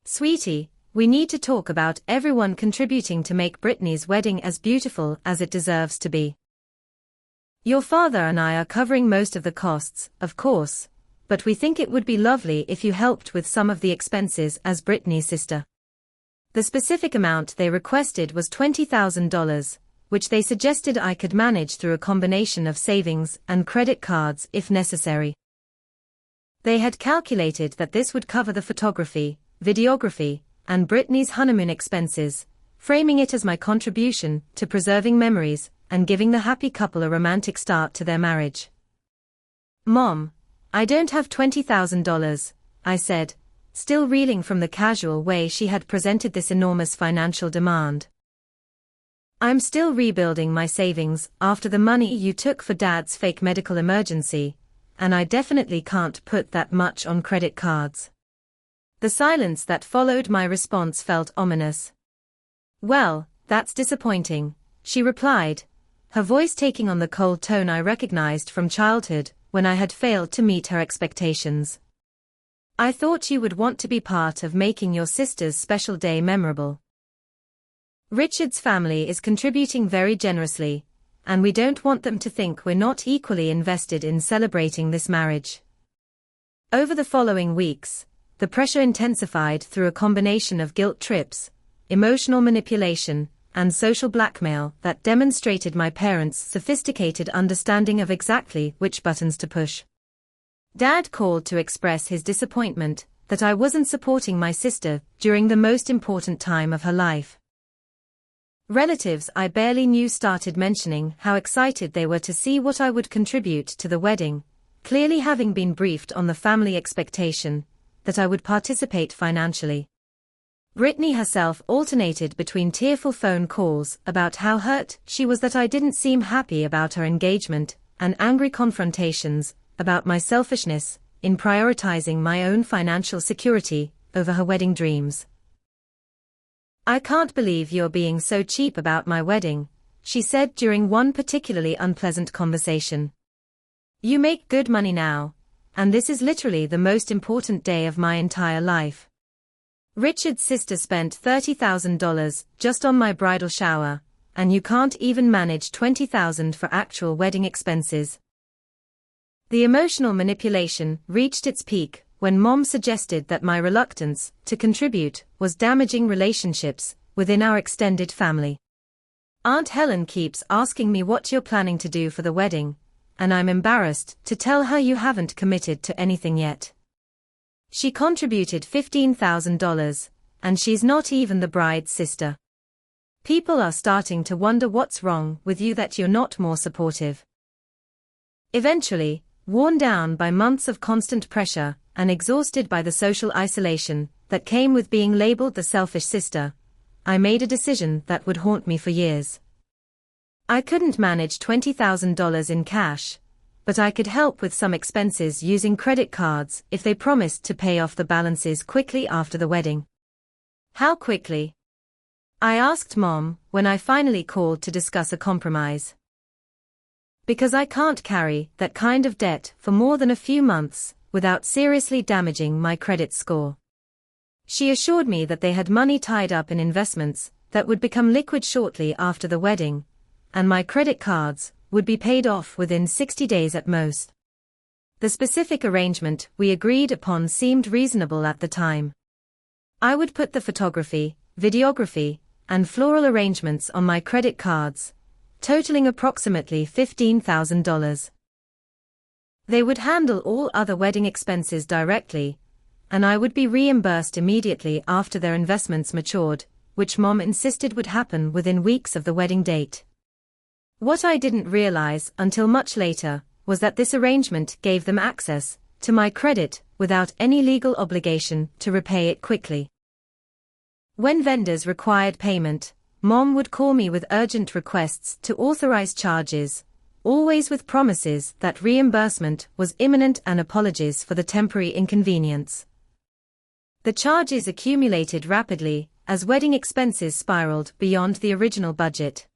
"Sweetie, we need to talk about everyone contributing to make Brittany's wedding as beautiful as it deserves to be. Your father and I are covering most of the costs, of course, but we think it would be lovely if you helped with some of the expenses as Brittany's sister." The specific amount they requested was $20,000, which they suggested I could manage through a combination of savings and credit cards if necessary. They had calculated that this would cover the photography, videography, and Brittany's honeymoon expenses, framing it as my contribution to preserving memories and giving the happy couple a romantic start to their marriage. "Mom, I don't have $20,000, I said, still reeling from the casual way she had presented this enormous financial demand. "I'm still rebuilding my savings after the money you took for Dad's fake medical emergency, and I definitely can't put that much on credit cards." The silence that followed my response felt ominous. "Well, that's disappointing," she replied, her voice taking on the cold tone I recognized from childhood when I had failed to meet her expectations. "I thought you would want to be part of making your sister's special day memorable. Richard's family is contributing very generously, and we don't want them to think we're not equally invested in celebrating this marriage." Over the following weeks, the pressure intensified through a combination of guilt trips, emotional manipulation, and social blackmail that demonstrated my parents' sophisticated understanding of exactly which buttons to push. Dad called to express his disappointment that I wasn't supporting my sister during the most important time of her life. Relatives I barely knew started mentioning how excited they were to see what I would contribute to the wedding, clearly having been briefed on the family expectation that I would participate financially. Brittany herself alternated between tearful phone calls about how hurt she was that I didn't seem happy about her engagement and angry confrontations about my selfishness in prioritizing my own financial security over her wedding dreams. "I can't believe you're being so cheap about my wedding," she said during one particularly unpleasant conversation. "You make good money now, and this is literally the most important day of my entire life. Richard's sister spent $30,000 just on my bridal shower, and you can't even manage $20,000 for actual wedding expenses." The emotional manipulation reached its peak when Mom suggested that my reluctance to contribute was damaging relationships within our extended family. Aunt Helen keeps asking me what you're planning to do for the wedding, and I'm embarrassed to tell her you haven't committed to anything yet. She contributed $15,000, and she's not even the bride's sister. People are starting to wonder what's wrong with you that you're not more supportive. Eventually, worn down by months of constant pressure, and exhausted by the social isolation that came with being labeled the selfish sister, I made a decision that would haunt me for years. I couldn't manage $20,000 in cash, but I could help with some expenses using credit cards if they promised to pay off the balances quickly after the wedding. How quickly? I asked Mom when I finally called to discuss a compromise. Because I can't carry that kind of debt for more than a few months without seriously damaging my credit score. She assured me that they had money tied up in investments that would become liquid shortly after the wedding, and my credit cards would be paid off within 60 days at most. The specific arrangement we agreed upon seemed reasonable at the time. I would put the photography, videography, and floral arrangements on my credit cards, totaling approximately $15,000. They would handle all other wedding expenses directly, and I would be reimbursed immediately after their investments matured, which Mom insisted would happen within weeks of the wedding date. What I didn't realize until much later was that this arrangement gave them access to my credit without any legal obligation to repay it quickly. When vendors required payment, Mom would call me with urgent requests to authorize charges, always with promises that reimbursement was imminent and apologies for the temporary inconvenience. The charges accumulated rapidly as wedding expenses spiraled beyond the original budget.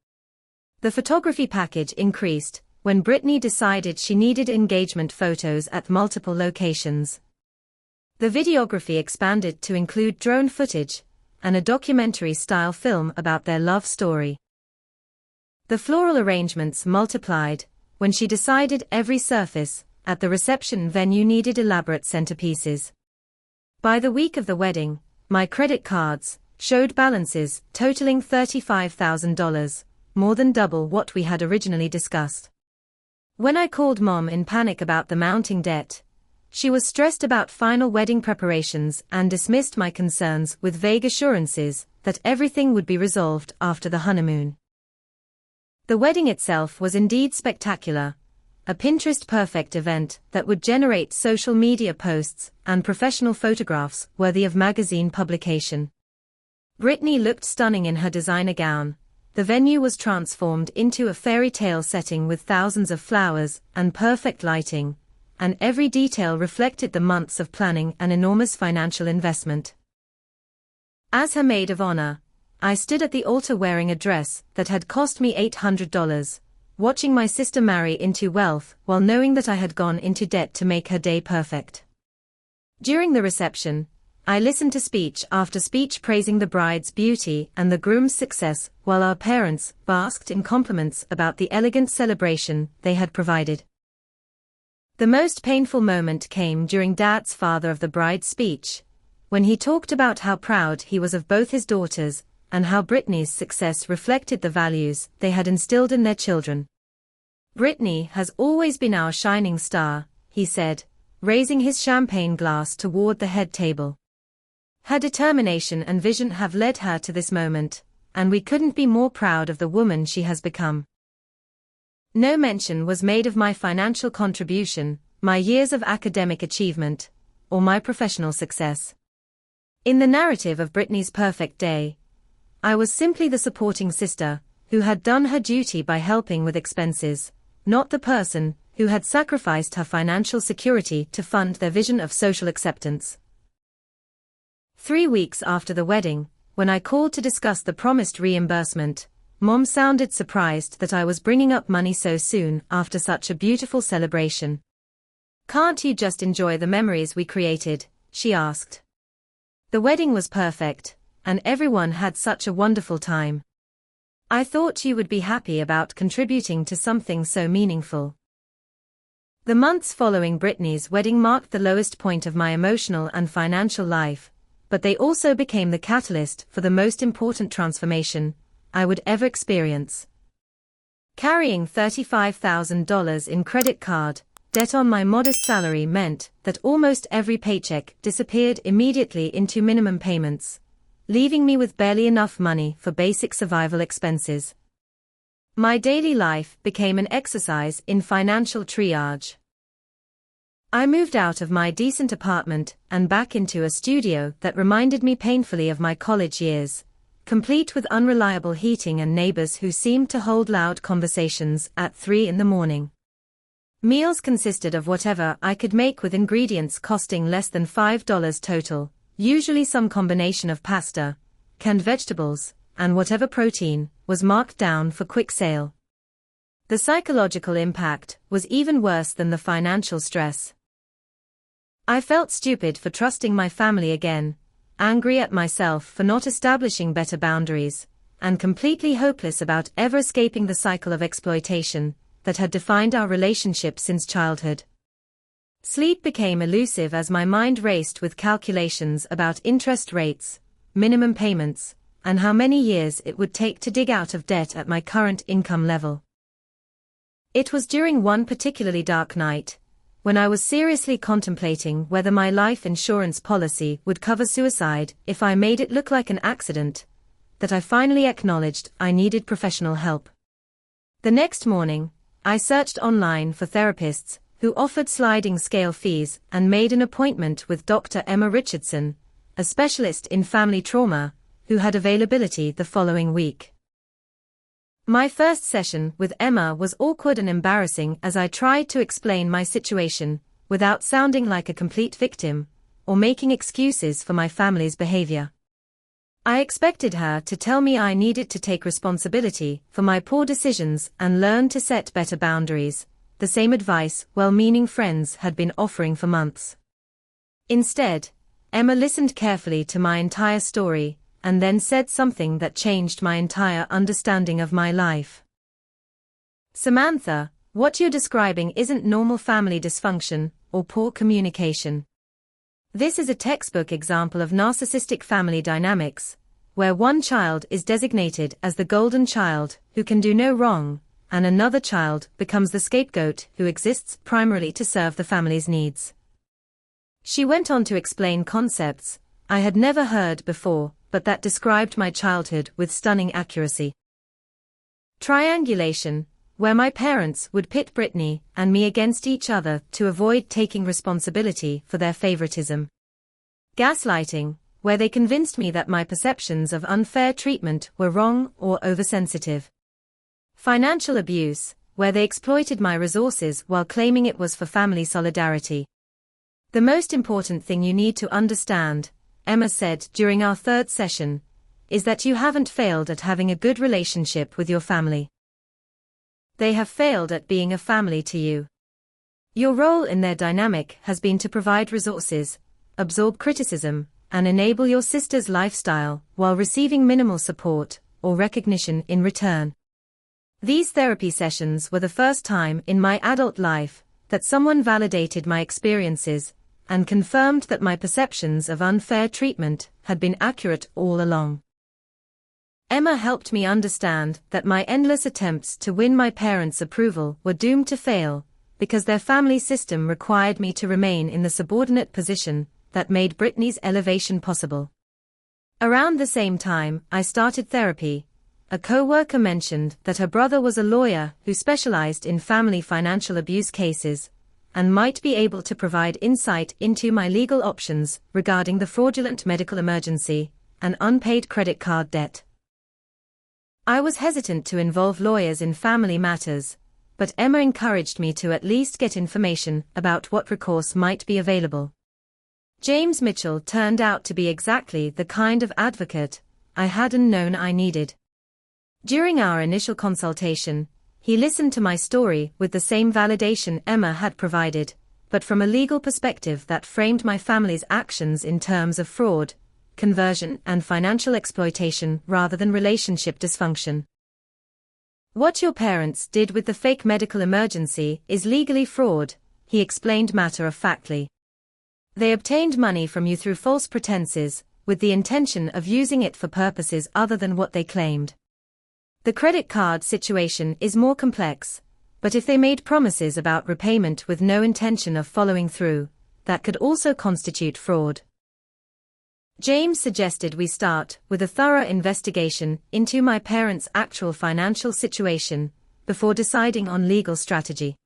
The photography package increased when Brittany decided she needed engagement photos at multiple locations. The videography expanded to include drone footage and a documentary-style film about their love story. The floral arrangements multiplied when she decided every surface at the reception venue needed elaborate centerpieces. By the week of the wedding, my credit cards showed balances totaling $35,000, more than double what we had originally discussed. When I called Mom in panic about the mounting debt, she was stressed about final wedding preparations and dismissed my concerns with vague assurances that everything would be resolved after the honeymoon. The wedding itself was indeed spectacular, a Pinterest-perfect event that would generate social media posts and professional photographs worthy of magazine publication. Brittany looked stunning in her designer gown. The venue was transformed into a fairy tale setting with thousands of flowers and perfect lighting, and every detail reflected the months of planning and enormous financial investment. As her maid of honor, I stood at the altar wearing a dress that had cost me $800, watching my sister marry into wealth while knowing that I had gone into debt to make her day perfect. During the reception, I listened to speech after speech praising the bride's beauty and the groom's success while our parents basked in compliments about the elegant celebration they had provided. The most painful moment came during Dad's father of the bride's speech, when he talked about how proud he was of both his daughters and how Brittany's success reflected the values they had instilled in their children. Brittany has always been our shining star, he said, raising his champagne glass toward the head table. Her determination and vision have led her to this moment, and we couldn't be more proud of the woman she has become. No mention was made of my financial contribution, my years of academic achievement, or my professional success. In the narrative of Brittany's perfect day, I was simply the supporting sister, who had done her duty by helping with expenses, not the person who had sacrificed her financial security to fund their vision of social acceptance. 3 weeks after the wedding, when I called to discuss the promised reimbursement, Mom sounded surprised that I was bringing up money so soon after such a beautiful celebration. "Can't you just enjoy the memories we created?" she asked. "The wedding was perfect, and everyone had such a wonderful time. I thought you would be happy about contributing to something so meaningful." The months following Brittany's wedding marked the lowest point of my emotional and financial life, but they also became the catalyst for the most important transformation, I would ever experience. Carrying $35,000 in credit card debt on my modest salary meant that almost every paycheck disappeared immediately into minimum payments, leaving me with barely enough money for basic survival expenses. My daily life became an exercise in financial triage. I moved out of my decent apartment and back into a studio that reminded me painfully of my college years, complete with unreliable heating and neighbors who seemed to hold loud conversations at 3 a.m. Meals consisted of whatever I could make with ingredients costing less than $5 total, usually some combination of pasta, canned vegetables, and whatever protein was marked down for quick sale. The psychological impact was even worse than the financial stress. I felt stupid for trusting my family again, angry at myself for not establishing better boundaries, and completely hopeless about ever escaping the cycle of exploitation that had defined our relationship since childhood. Sleep became elusive as my mind raced with calculations about interest rates, minimum payments, and how many years it would take to dig out of debt at my current income level. It was during one particularly dark night, when I was seriously contemplating whether my life insurance policy would cover suicide if I made it look like an accident, that I finally acknowledged I needed professional help. The next morning, I searched online for therapists who offered sliding scale fees and made an appointment with Dr. Emma Richardson, a specialist in family trauma, who had availability the following week. My first session with Emma was awkward and embarrassing as I tried to explain my situation, without sounding like a complete victim, or making excuses for my family's behavior. I expected her to tell me I needed to take responsibility for my poor decisions and learn to set better boundaries, the same advice well-meaning friends had been offering for months. Instead, Emma listened carefully to my entire story, and then said something that changed my entire understanding of my life. "Samantha, what you're describing isn't normal family dysfunction or poor communication. This is a textbook example of narcissistic family dynamics, where one child is designated as the golden child who can do no wrong, and another child becomes the scapegoat who exists primarily to serve the family's needs." She went on to explain concepts I had never heard before, but that described my childhood with stunning accuracy. Triangulation, where my parents would pit Brittany and me against each other to avoid taking responsibility for their favoritism. Gaslighting, where they convinced me that my perceptions of unfair treatment were wrong or oversensitive. Financial abuse, where they exploited my resources while claiming it was for family solidarity. "The most important thing you need to understand," Emma said during our third session, "is that you haven't failed at having a good relationship with your family. They have failed at being a family to you. Your role in their dynamic has been to provide resources, absorb criticism, and enable your sister's lifestyle while receiving minimal support or recognition in return." These therapy sessions were the first time in my adult life that someone validated my experiences and confirmed that my perceptions of unfair treatment had been accurate all along. Emma helped me understand that my endless attempts to win my parents' approval were doomed to fail, because their family system required me to remain in the subordinate position that made Brittany's elevation possible. Around the same time I started therapy, a co-worker mentioned that her brother was a lawyer who specialized in family financial abuse cases, and might be able to provide insight into my legal options regarding the fraudulent medical emergency and unpaid credit card debt. I was hesitant to involve lawyers in family matters, but Emma encouraged me to at least get information about what recourse might be available. James Mitchell turned out to be exactly the kind of advocate I hadn't known I needed. During our initial consultation, he listened to my story with the same validation Emma had provided, but from a legal perspective that framed my family's actions in terms of fraud, conversion, and financial exploitation rather than relationship dysfunction. "What your parents did with the fake medical emergency is legally fraud," he explained matter-of-factly. "They obtained money from you through false pretenses, with the intention of using it for purposes other than what they claimed. The credit card situation is more complex, but if they made promises about repayment with no intention of following through, that could also constitute fraud. James suggested we start with a thorough investigation into my parents' actual financial situation before deciding on legal strategy.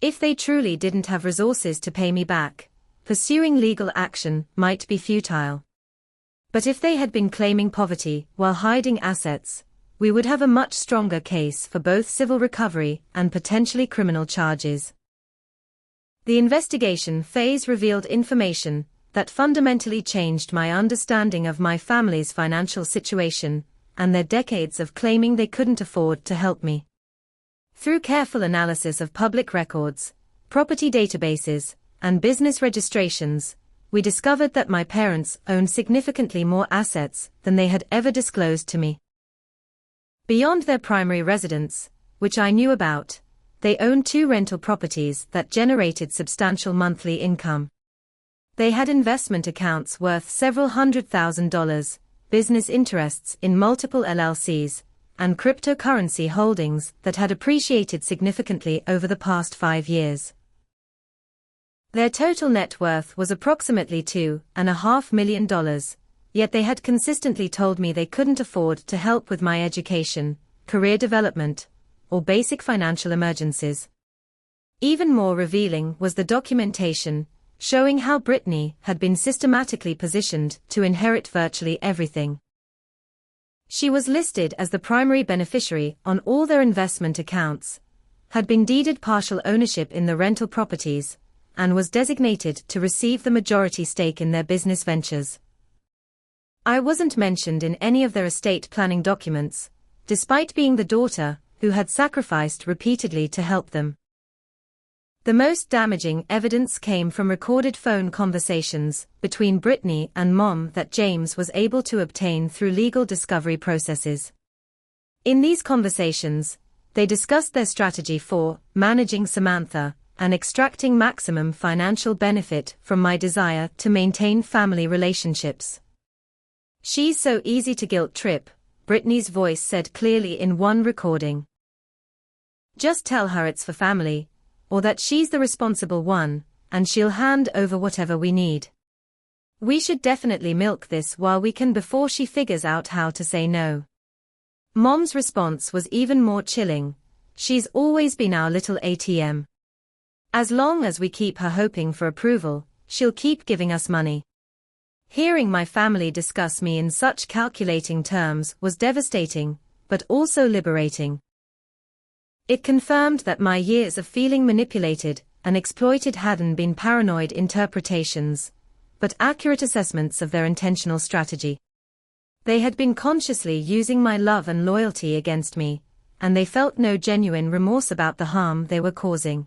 If they truly didn't have resources to pay me back, pursuing legal action might be futile. But if they had been claiming poverty while hiding assets, we would have a much stronger case for both civil recovery and potentially criminal charges. The investigation phase revealed information that fundamentally changed my understanding of my family's financial situation and their decades of claiming they couldn't afford to help me. Through careful analysis of public records, property databases, and business registrations, we discovered that my parents owned significantly more assets than they had ever disclosed to me. Beyond their primary residence, which I knew about, they owned 2 rental properties that generated substantial monthly income. They had investment accounts worth several $100,000, business interests in multiple LLCs, and cryptocurrency holdings that had appreciated significantly over the past 5 years. Their total net worth was approximately $2.5 million, yet they had consistently told me they couldn't afford to help with my education, career development, or basic financial emergencies. Even more revealing was the documentation showing how Brittany had been systematically positioned to inherit virtually everything. She was listed as the primary beneficiary on all their investment accounts, had been deeded partial ownership in the rental properties, and was designated to receive the majority stake in their business ventures. I wasn't mentioned in any of their estate planning documents, despite being the daughter who had sacrificed repeatedly to help them. The most damaging evidence came from recorded phone conversations between Brittany and Mom that James was able to obtain through legal discovery processes. In these conversations, they discussed their strategy for managing Samantha and extracting maximum financial benefit from my desire to maintain family relationships. "She's so easy to guilt trip," Brittany's voice said clearly in one recording. "Just tell her it's for family, or that she's the responsible one, and she'll hand over whatever we need. We should definitely milk this while we can before she figures out how to say no." Mom's response was even more chilling. "She's always been our little ATM. As long as we keep her hoping for approval, she'll keep giving us money." Hearing my family discuss me in such calculating terms was devastating, but also liberating. It confirmed that my years of feeling manipulated and exploited hadn't been paranoid interpretations, but accurate assessments of their intentional strategy. They had been consciously using my love and loyalty against me, and they felt no genuine remorse about the harm they were causing.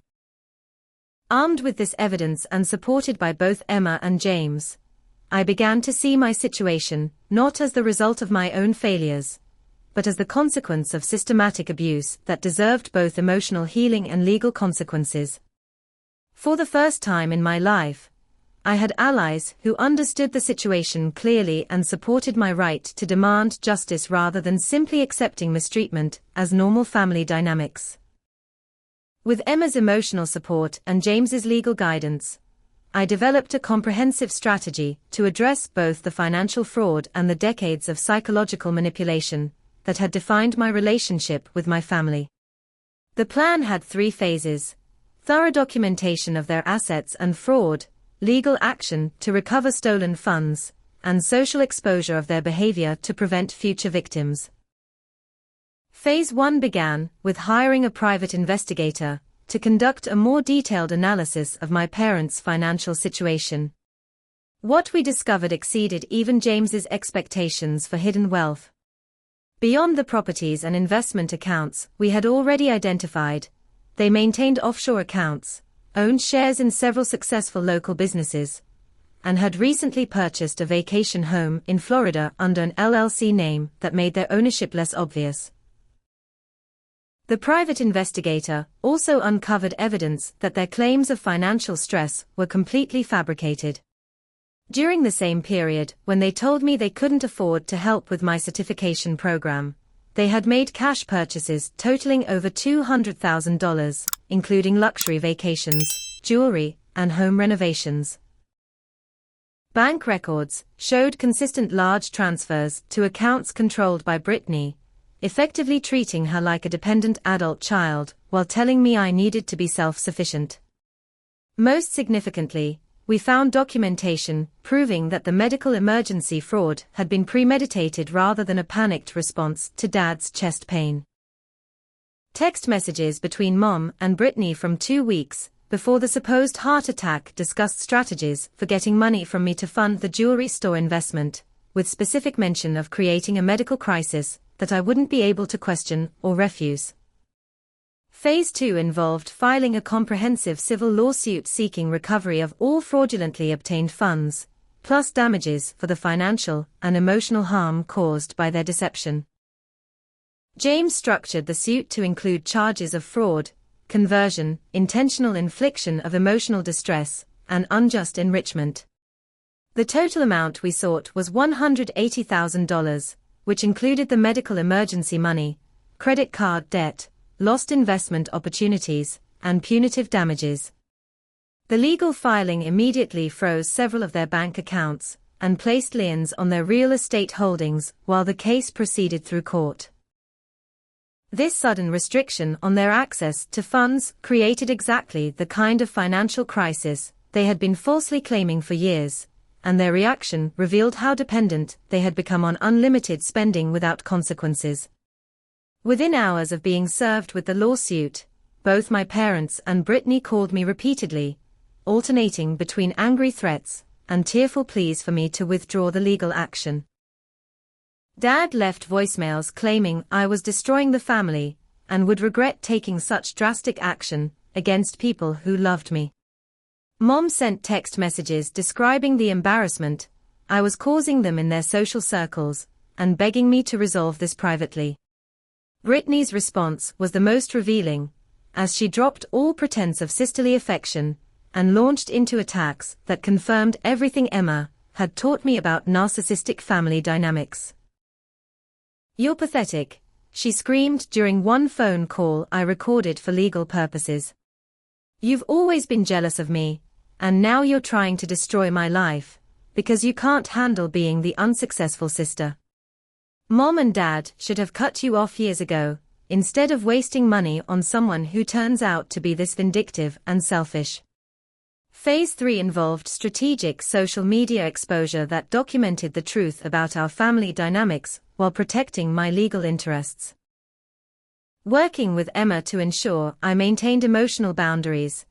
Armed with this evidence and supported by both Emma and James, I began to see my situation not as the result of my own failures, but as the consequence of systematic abuse that deserved both emotional healing and legal consequences. For the first time in my life, I had allies who understood the situation clearly and supported my right to demand justice rather than simply accepting mistreatment as normal family dynamics. With Emma's emotional support and James's legal guidance, I developed a comprehensive strategy to address both the financial fraud and the decades of psychological manipulation that had defined my relationship with my family. The plan had 3 phases: thorough documentation of their assets and fraud, legal action to recover stolen funds, and social exposure of their behavior to prevent future victims. Phase 1 began with hiring a private investigator to conduct a more detailed analysis of my parents' financial situation. What we discovered exceeded even James's expectations for hidden wealth. Beyond the properties and investment accounts we had already identified, they maintained offshore accounts, owned shares in several successful local businesses, and had recently purchased a vacation home in Florida under an LLC name that made their ownership less obvious. The private investigator also uncovered evidence that their claims of financial stress were completely fabricated. During the same period, when they told me they couldn't afford to help with my certification program, They had made cash purchases totaling over $200,000, including luxury vacations, jewelry, and home renovations. Bank records showed consistent large transfers to accounts controlled by Brittany, effectively treating her like a dependent adult child while telling me I needed to be self-sufficient. Most significantly, we found documentation proving that the medical emergency fraud had been premeditated rather than a panicked response to Dad's chest pain. Text messages between Mom and Brittany from 2 weeks before the supposed heart attack discussed strategies for getting money from me to fund the jewelry store investment, with specific mention of creating a medical crisis that I wouldn't be able to question or refuse. Phase 2 involved filing a comprehensive civil lawsuit seeking recovery of all fraudulently obtained funds, plus damages for the financial and emotional harm caused by their deception. James structured the suit to include charges of fraud, conversion, intentional infliction of emotional distress, and unjust enrichment. The total amount we sought was $180,000, which included the medical emergency money, credit card debt, lost investment opportunities, and punitive damages. The legal filing immediately froze several of their bank accounts and placed liens on their real estate holdings while the case proceeded through court. This sudden restriction on their access to funds created exactly the kind of financial crisis they had been falsely claiming for years, and their reaction revealed how dependent they had become on unlimited spending without consequences. Within hours of being served with the lawsuit, both my parents and Brittany called me repeatedly, alternating between angry threats and tearful pleas for me to withdraw the legal action. Dad left voicemails claiming I was destroying the family and would regret taking such drastic action against people who loved me. Mom sent text messages describing the embarrassment I was causing them in their social circles and begging me to resolve this privately. Brittany's response was the most revealing, as she dropped all pretense of sisterly affection and launched into attacks that confirmed everything Emma had taught me about narcissistic family dynamics. "You're pathetic," she screamed during one phone call I recorded for legal purposes. "You've always been jealous of me, and now you're trying to destroy my life, because you can't handle being the unsuccessful sister. Mom and Dad should have cut you off years ago, instead of wasting money on someone who turns out to be this vindictive and selfish." Phase 3 involved strategic social media exposure that documented the truth about our family dynamics while protecting my legal interests. Working with Emma to ensure I maintained emotional boundaries,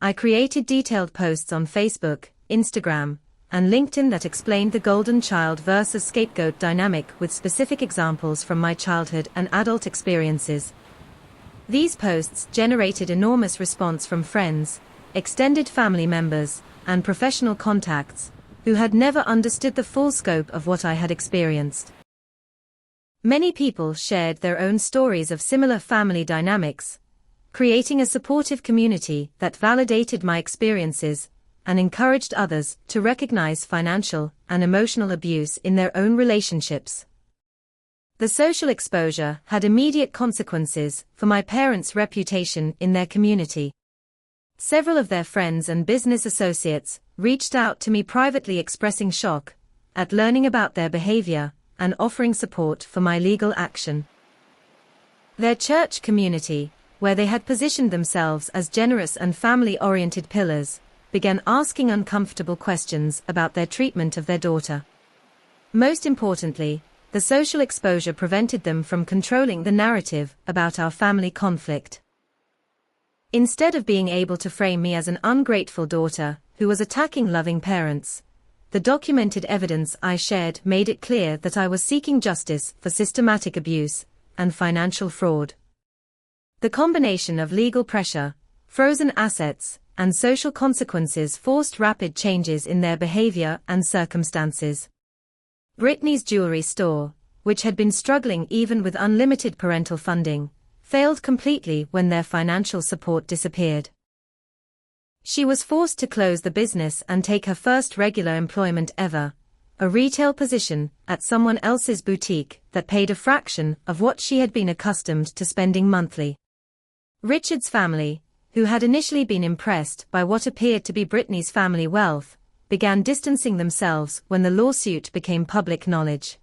I created detailed posts on Facebook, Instagram, and LinkedIn that explained the golden child versus scapegoat dynamic with specific examples from my childhood and adult experiences. These posts generated enormous response from friends, extended family members, and professional contacts, who had never understood the full scope of what I had experienced. Many people shared their own stories of similar family dynamics, creating a supportive community that validated my experiences and encouraged others to recognize financial and emotional abuse in their own relationships. The social exposure had immediate consequences for my parents' reputation in their community. Several of their friends and business associates reached out to me privately expressing shock at learning about their behavior and offering support for my legal action. Their church community, where they had positioned themselves as generous and family-oriented pillars, began asking uncomfortable questions about their treatment of their daughter. Most importantly, the social exposure prevented them from controlling the narrative about our family conflict. Instead of being able to frame me as an ungrateful daughter who was attacking loving parents, the documented evidence I shared made it clear that I was seeking justice for systematic abuse and financial fraud. The combination of legal pressure, frozen assets, and social consequences forced rapid changes in their behavior and circumstances. Brittany's jewelry store, which had been struggling even with unlimited parental funding, failed completely when their financial support disappeared. She was forced to close the business and take her first regular employment ever, a retail position at someone else's boutique that paid a fraction of what she had been accustomed to spending monthly. Richard's family, who had initially been impressed by what appeared to be Brittany's family wealth, began distancing themselves when the lawsuit became public knowledge.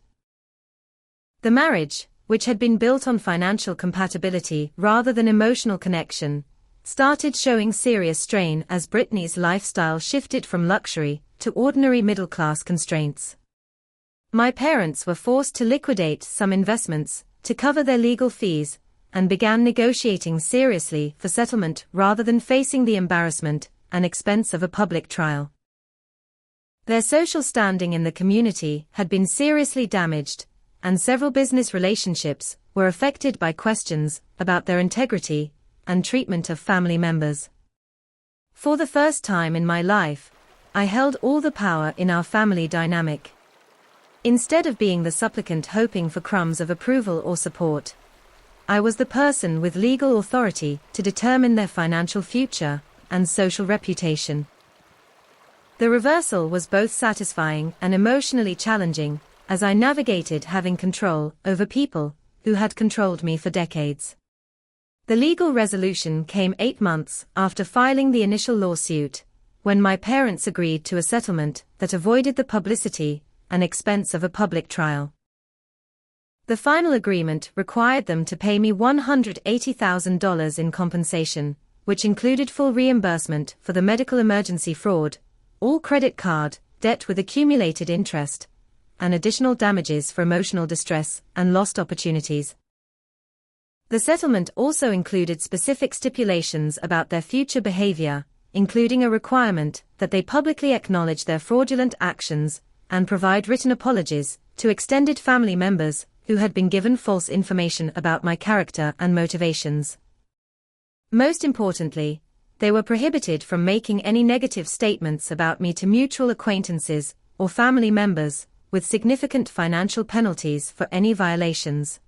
The marriage, which had been built on financial compatibility rather than emotional connection, started showing serious strain as Brittany's lifestyle shifted from luxury to ordinary middle-class constraints. My parents were forced to liquidate some investments to cover their legal fees and began negotiating seriously for settlement rather than facing the embarrassment and expense of a public trial. Their social standing in the community had been seriously damaged, and several business relationships were affected by questions about their integrity and treatment of family members. For the first time in my life, I held all the power in our family dynamic. Instead of being the supplicant hoping for crumbs of approval or support, I was the person with legal authority to determine their financial future and social reputation. The reversal was both satisfying and emotionally challenging, as I navigated having control over people who had controlled me for decades. The legal resolution came 8 months after filing the initial lawsuit, when my parents agreed to a settlement that avoided the publicity and expense of a public trial. The final agreement required them to pay me $180,000 in compensation, which included full reimbursement for the medical emergency fraud, all credit card debt with accumulated interest, and additional damages for emotional distress and lost opportunities. The settlement also included specific stipulations about their future behavior, including a requirement that they publicly acknowledge their fraudulent actions and provide written apologies to extended family members who had been given false information about my character and motivations. Most importantly, they were prohibited from making any negative statements about me to mutual acquaintances or family members, with significant financial penalties for any violations.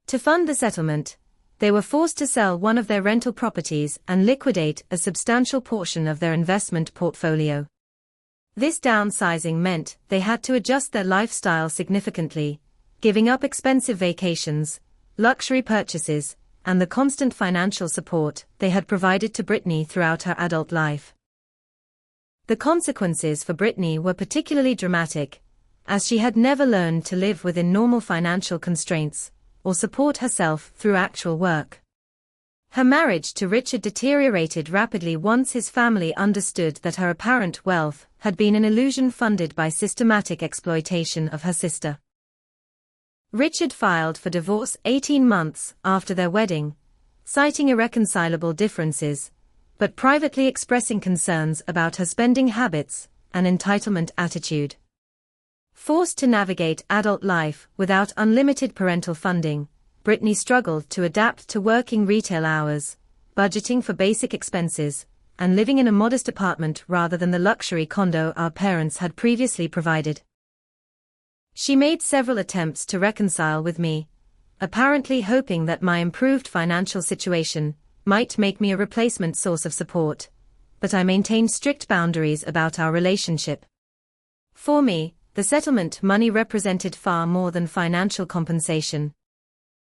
To fund the settlement, they were forced to sell one of their rental properties and liquidate a substantial portion of their investment portfolio. This downsizing meant they had to adjust their lifestyle significantly, giving up expensive vacations, luxury purchases, and the constant financial support they had provided to Brittany throughout her adult life. The consequences for Brittany were particularly dramatic, as she had never learned to live within normal financial constraints or support herself through actual work. Her marriage to Richard deteriorated rapidly once his family understood that her apparent wealth had been an illusion funded by systematic exploitation of her sister. Richard filed for divorce 18 months after their wedding, citing irreconcilable differences, but privately expressing concerns about her spending habits and entitlement attitude. Forced to navigate adult life without unlimited parental funding, Brittany struggled to adapt to working retail hours, budgeting for basic expenses, and living in a modest apartment rather than the luxury condo our parents had previously provided. She made several attempts to reconcile with me, apparently hoping that my improved financial situation might make me a replacement source of support, but I maintained strict boundaries about our relationship. For me, the settlement money represented far more than financial compensation.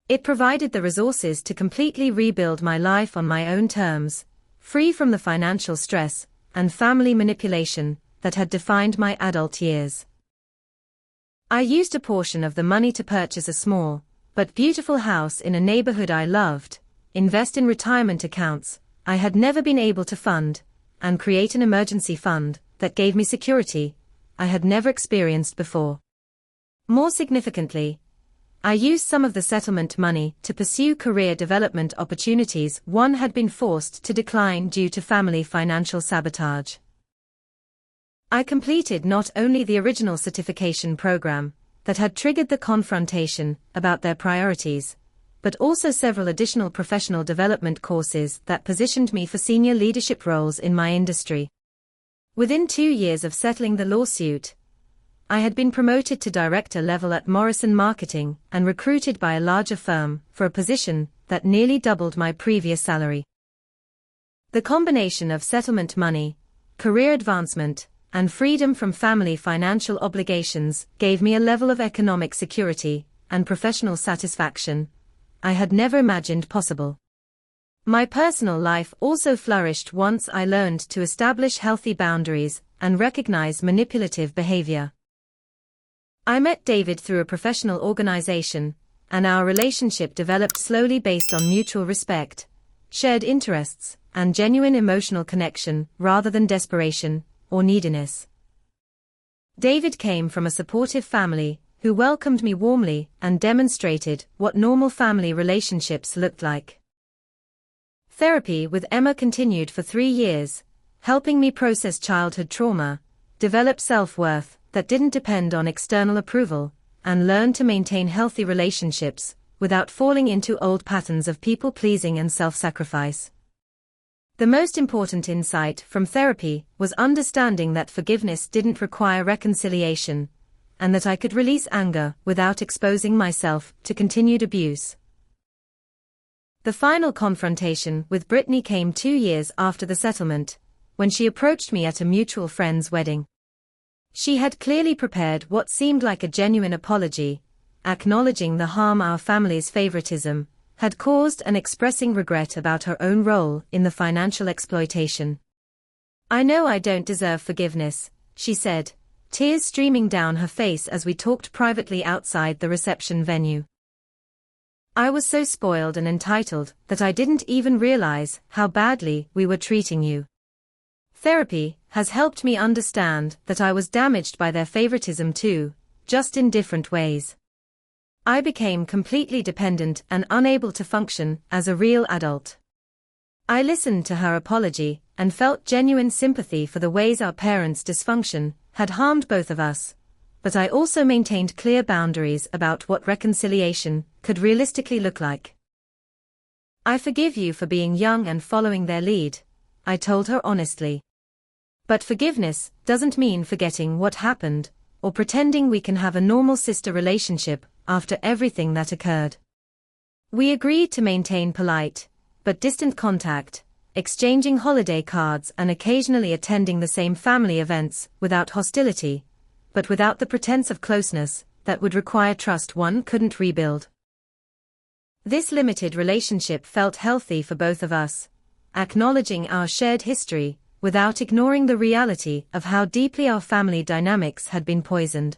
It provided the resources to completely rebuild my life on my own terms, free from the financial stress and family manipulation that had defined my adult years. I used a portion of the money to purchase a small, but beautiful house in a neighborhood I loved, invest in retirement accounts I had never been able to fund, and create an emergency fund that gave me security I had never experienced before. More significantly, I used some of the settlement money to pursue career development opportunities one had been forced to decline due to family financial sabotage. I completed not only the original certification program that had triggered the confrontation about their priorities, but also several additional professional development courses that positioned me for senior leadership roles in my industry. Within 2 years of settling the lawsuit, I had been promoted to director level at Morrison Marketing and recruited by a larger firm for a position that nearly doubled my previous salary. The combination of settlement money, career advancement, and freedom from family financial obligations gave me a level of economic security and professional satisfaction I had never imagined possible. My personal life also flourished once I learned to establish healthy boundaries and recognize manipulative behavior. I met David through a professional organization, and our relationship developed slowly based on mutual respect, shared interests, and genuine emotional connection rather than desperation or neediness. David came from a supportive family who welcomed me warmly and demonstrated what normal family relationships looked like. Therapy with Emma continued for 3 years, helping me process childhood trauma, develop self-worth that didn't depend on external approval, and learn to maintain healthy relationships without falling into old patterns of people-pleasing and self-sacrifice. The most important insight from therapy was understanding that forgiveness didn't require reconciliation, and that I could release anger without exposing myself to continued abuse. The final confrontation with Brittany came 2 years after the settlement, when she approached me at a mutual friend's wedding. She had clearly prepared what seemed like a genuine apology, acknowledging the harm our family's favoritism had caused and expressing regret about her own role in the financial exploitation. "I know I don't deserve forgiveness," she said, tears streaming down her face as we talked privately outside the reception venue. "I was so spoiled and entitled that I didn't even realize how badly we were treating you." Therapy has helped me understand that I was damaged by their favoritism too, just in different ways. I became completely dependent and unable to function as a real adult. I listened to her apology and felt genuine sympathy for the ways our parents' dysfunction had harmed both of us, but I also maintained clear boundaries about what reconciliation could realistically look like. "I forgive you for being young and following their lead," I told her honestly. "But forgiveness doesn't mean forgetting what happened, or pretending we can have a normal sister relationship after everything that occurred." We agreed to maintain polite, but distant contact, exchanging holiday cards and occasionally attending the same family events without hostility, but without the pretense of closeness that would require trust one couldn't rebuild. This limited relationship felt healthy for both of us, acknowledging our shared history without ignoring the reality of how deeply our family dynamics had been poisoned.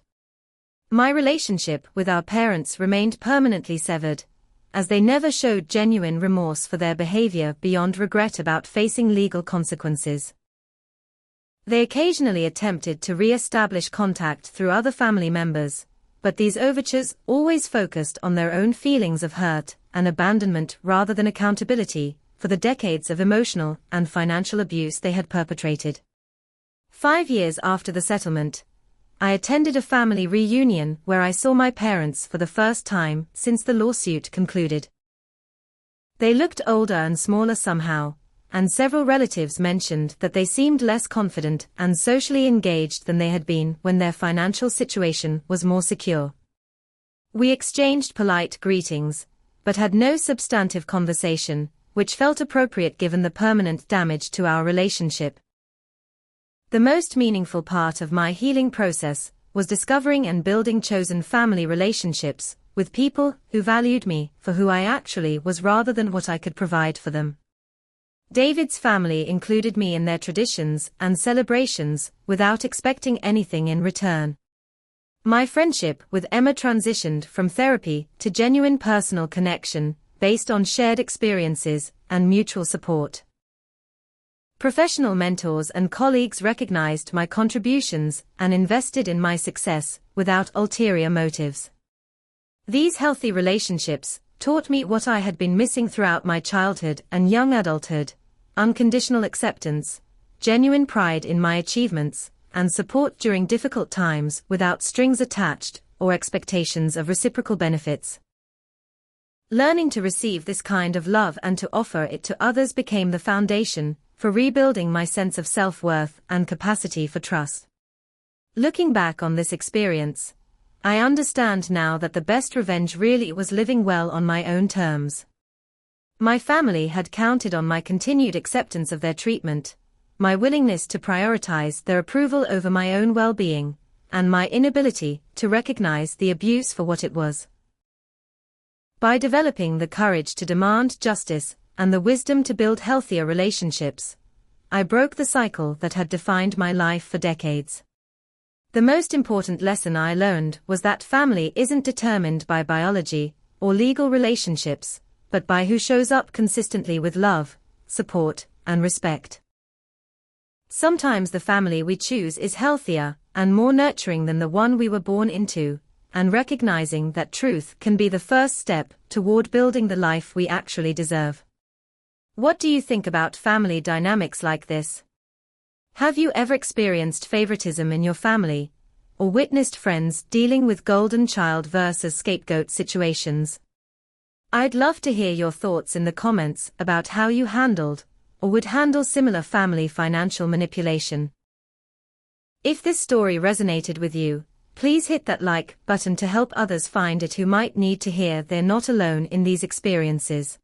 My relationship with our parents remained permanently severed, as they never showed genuine remorse for their behavior beyond regret about facing legal consequences. They occasionally attempted to re-establish contact through other family members, but these overtures always focused on their own feelings of hurt and abandonment rather than accountability for the decades of emotional and financial abuse they had perpetrated. 5 years after the settlement, I attended a family reunion where I saw my parents for the first time since the lawsuit concluded. They looked older and smaller somehow, and several relatives mentioned that they seemed less confident and socially engaged than they had been when their financial situation was more secure. We exchanged polite greetings, but had no substantive conversation, which felt appropriate given the permanent damage to our relationship. The most meaningful part of my healing process was discovering and building chosen family relationships with people who valued me for who I actually was rather than what I could provide for them. David's family included me in their traditions and celebrations without expecting anything in return. My friendship with Emma transitioned from therapy to genuine personal connection based on shared experiences and mutual support. Professional mentors and colleagues recognized my contributions and invested in my success without ulterior motives. These healthy relationships taught me what I had been missing throughout my childhood and young adulthood: unconditional acceptance, genuine pride in my achievements, and support during difficult times without strings attached or expectations of reciprocal benefits. Learning to receive this kind of love and to offer it to others became the foundation for rebuilding my sense of self-worth and capacity for trust. Looking back on this experience, I understand now that the best revenge really was living well on my own terms. My family had counted on my continued acceptance of their treatment, my willingness to prioritize their approval over my own well-being, and my inability to recognize the abuse for what it was. By developing the courage to demand justice and the wisdom to build healthier relationships, I broke the cycle that had defined my life for decades. The most important lesson I learned was that family isn't determined by biology or legal relationships, but by who shows up consistently with love, support, and respect. Sometimes the family we choose is healthier and more nurturing than the one we were born into, and recognizing that truth can be the first step toward building the life we actually deserve. What do you think about family dynamics like this? Have you ever experienced favoritism in your family, or witnessed friends dealing with golden child versus scapegoat situations? I'd love to hear your thoughts in the comments about how you handled, or would handle similar family financial manipulation. If this story resonated with you, please hit that like button to help others find it who might need to hear they're not alone in these experiences.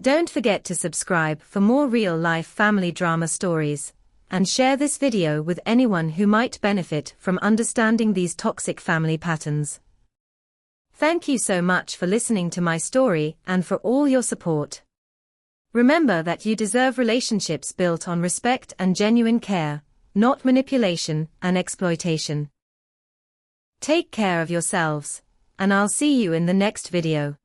Don't forget to subscribe for more real-life family drama stories, and share this video with anyone who might benefit from understanding these toxic family patterns. Thank you so much for listening to my story and for all your support. Remember that you deserve relationships built on respect and genuine care, not manipulation and exploitation. Take care of yourselves, and I'll see you in the next video.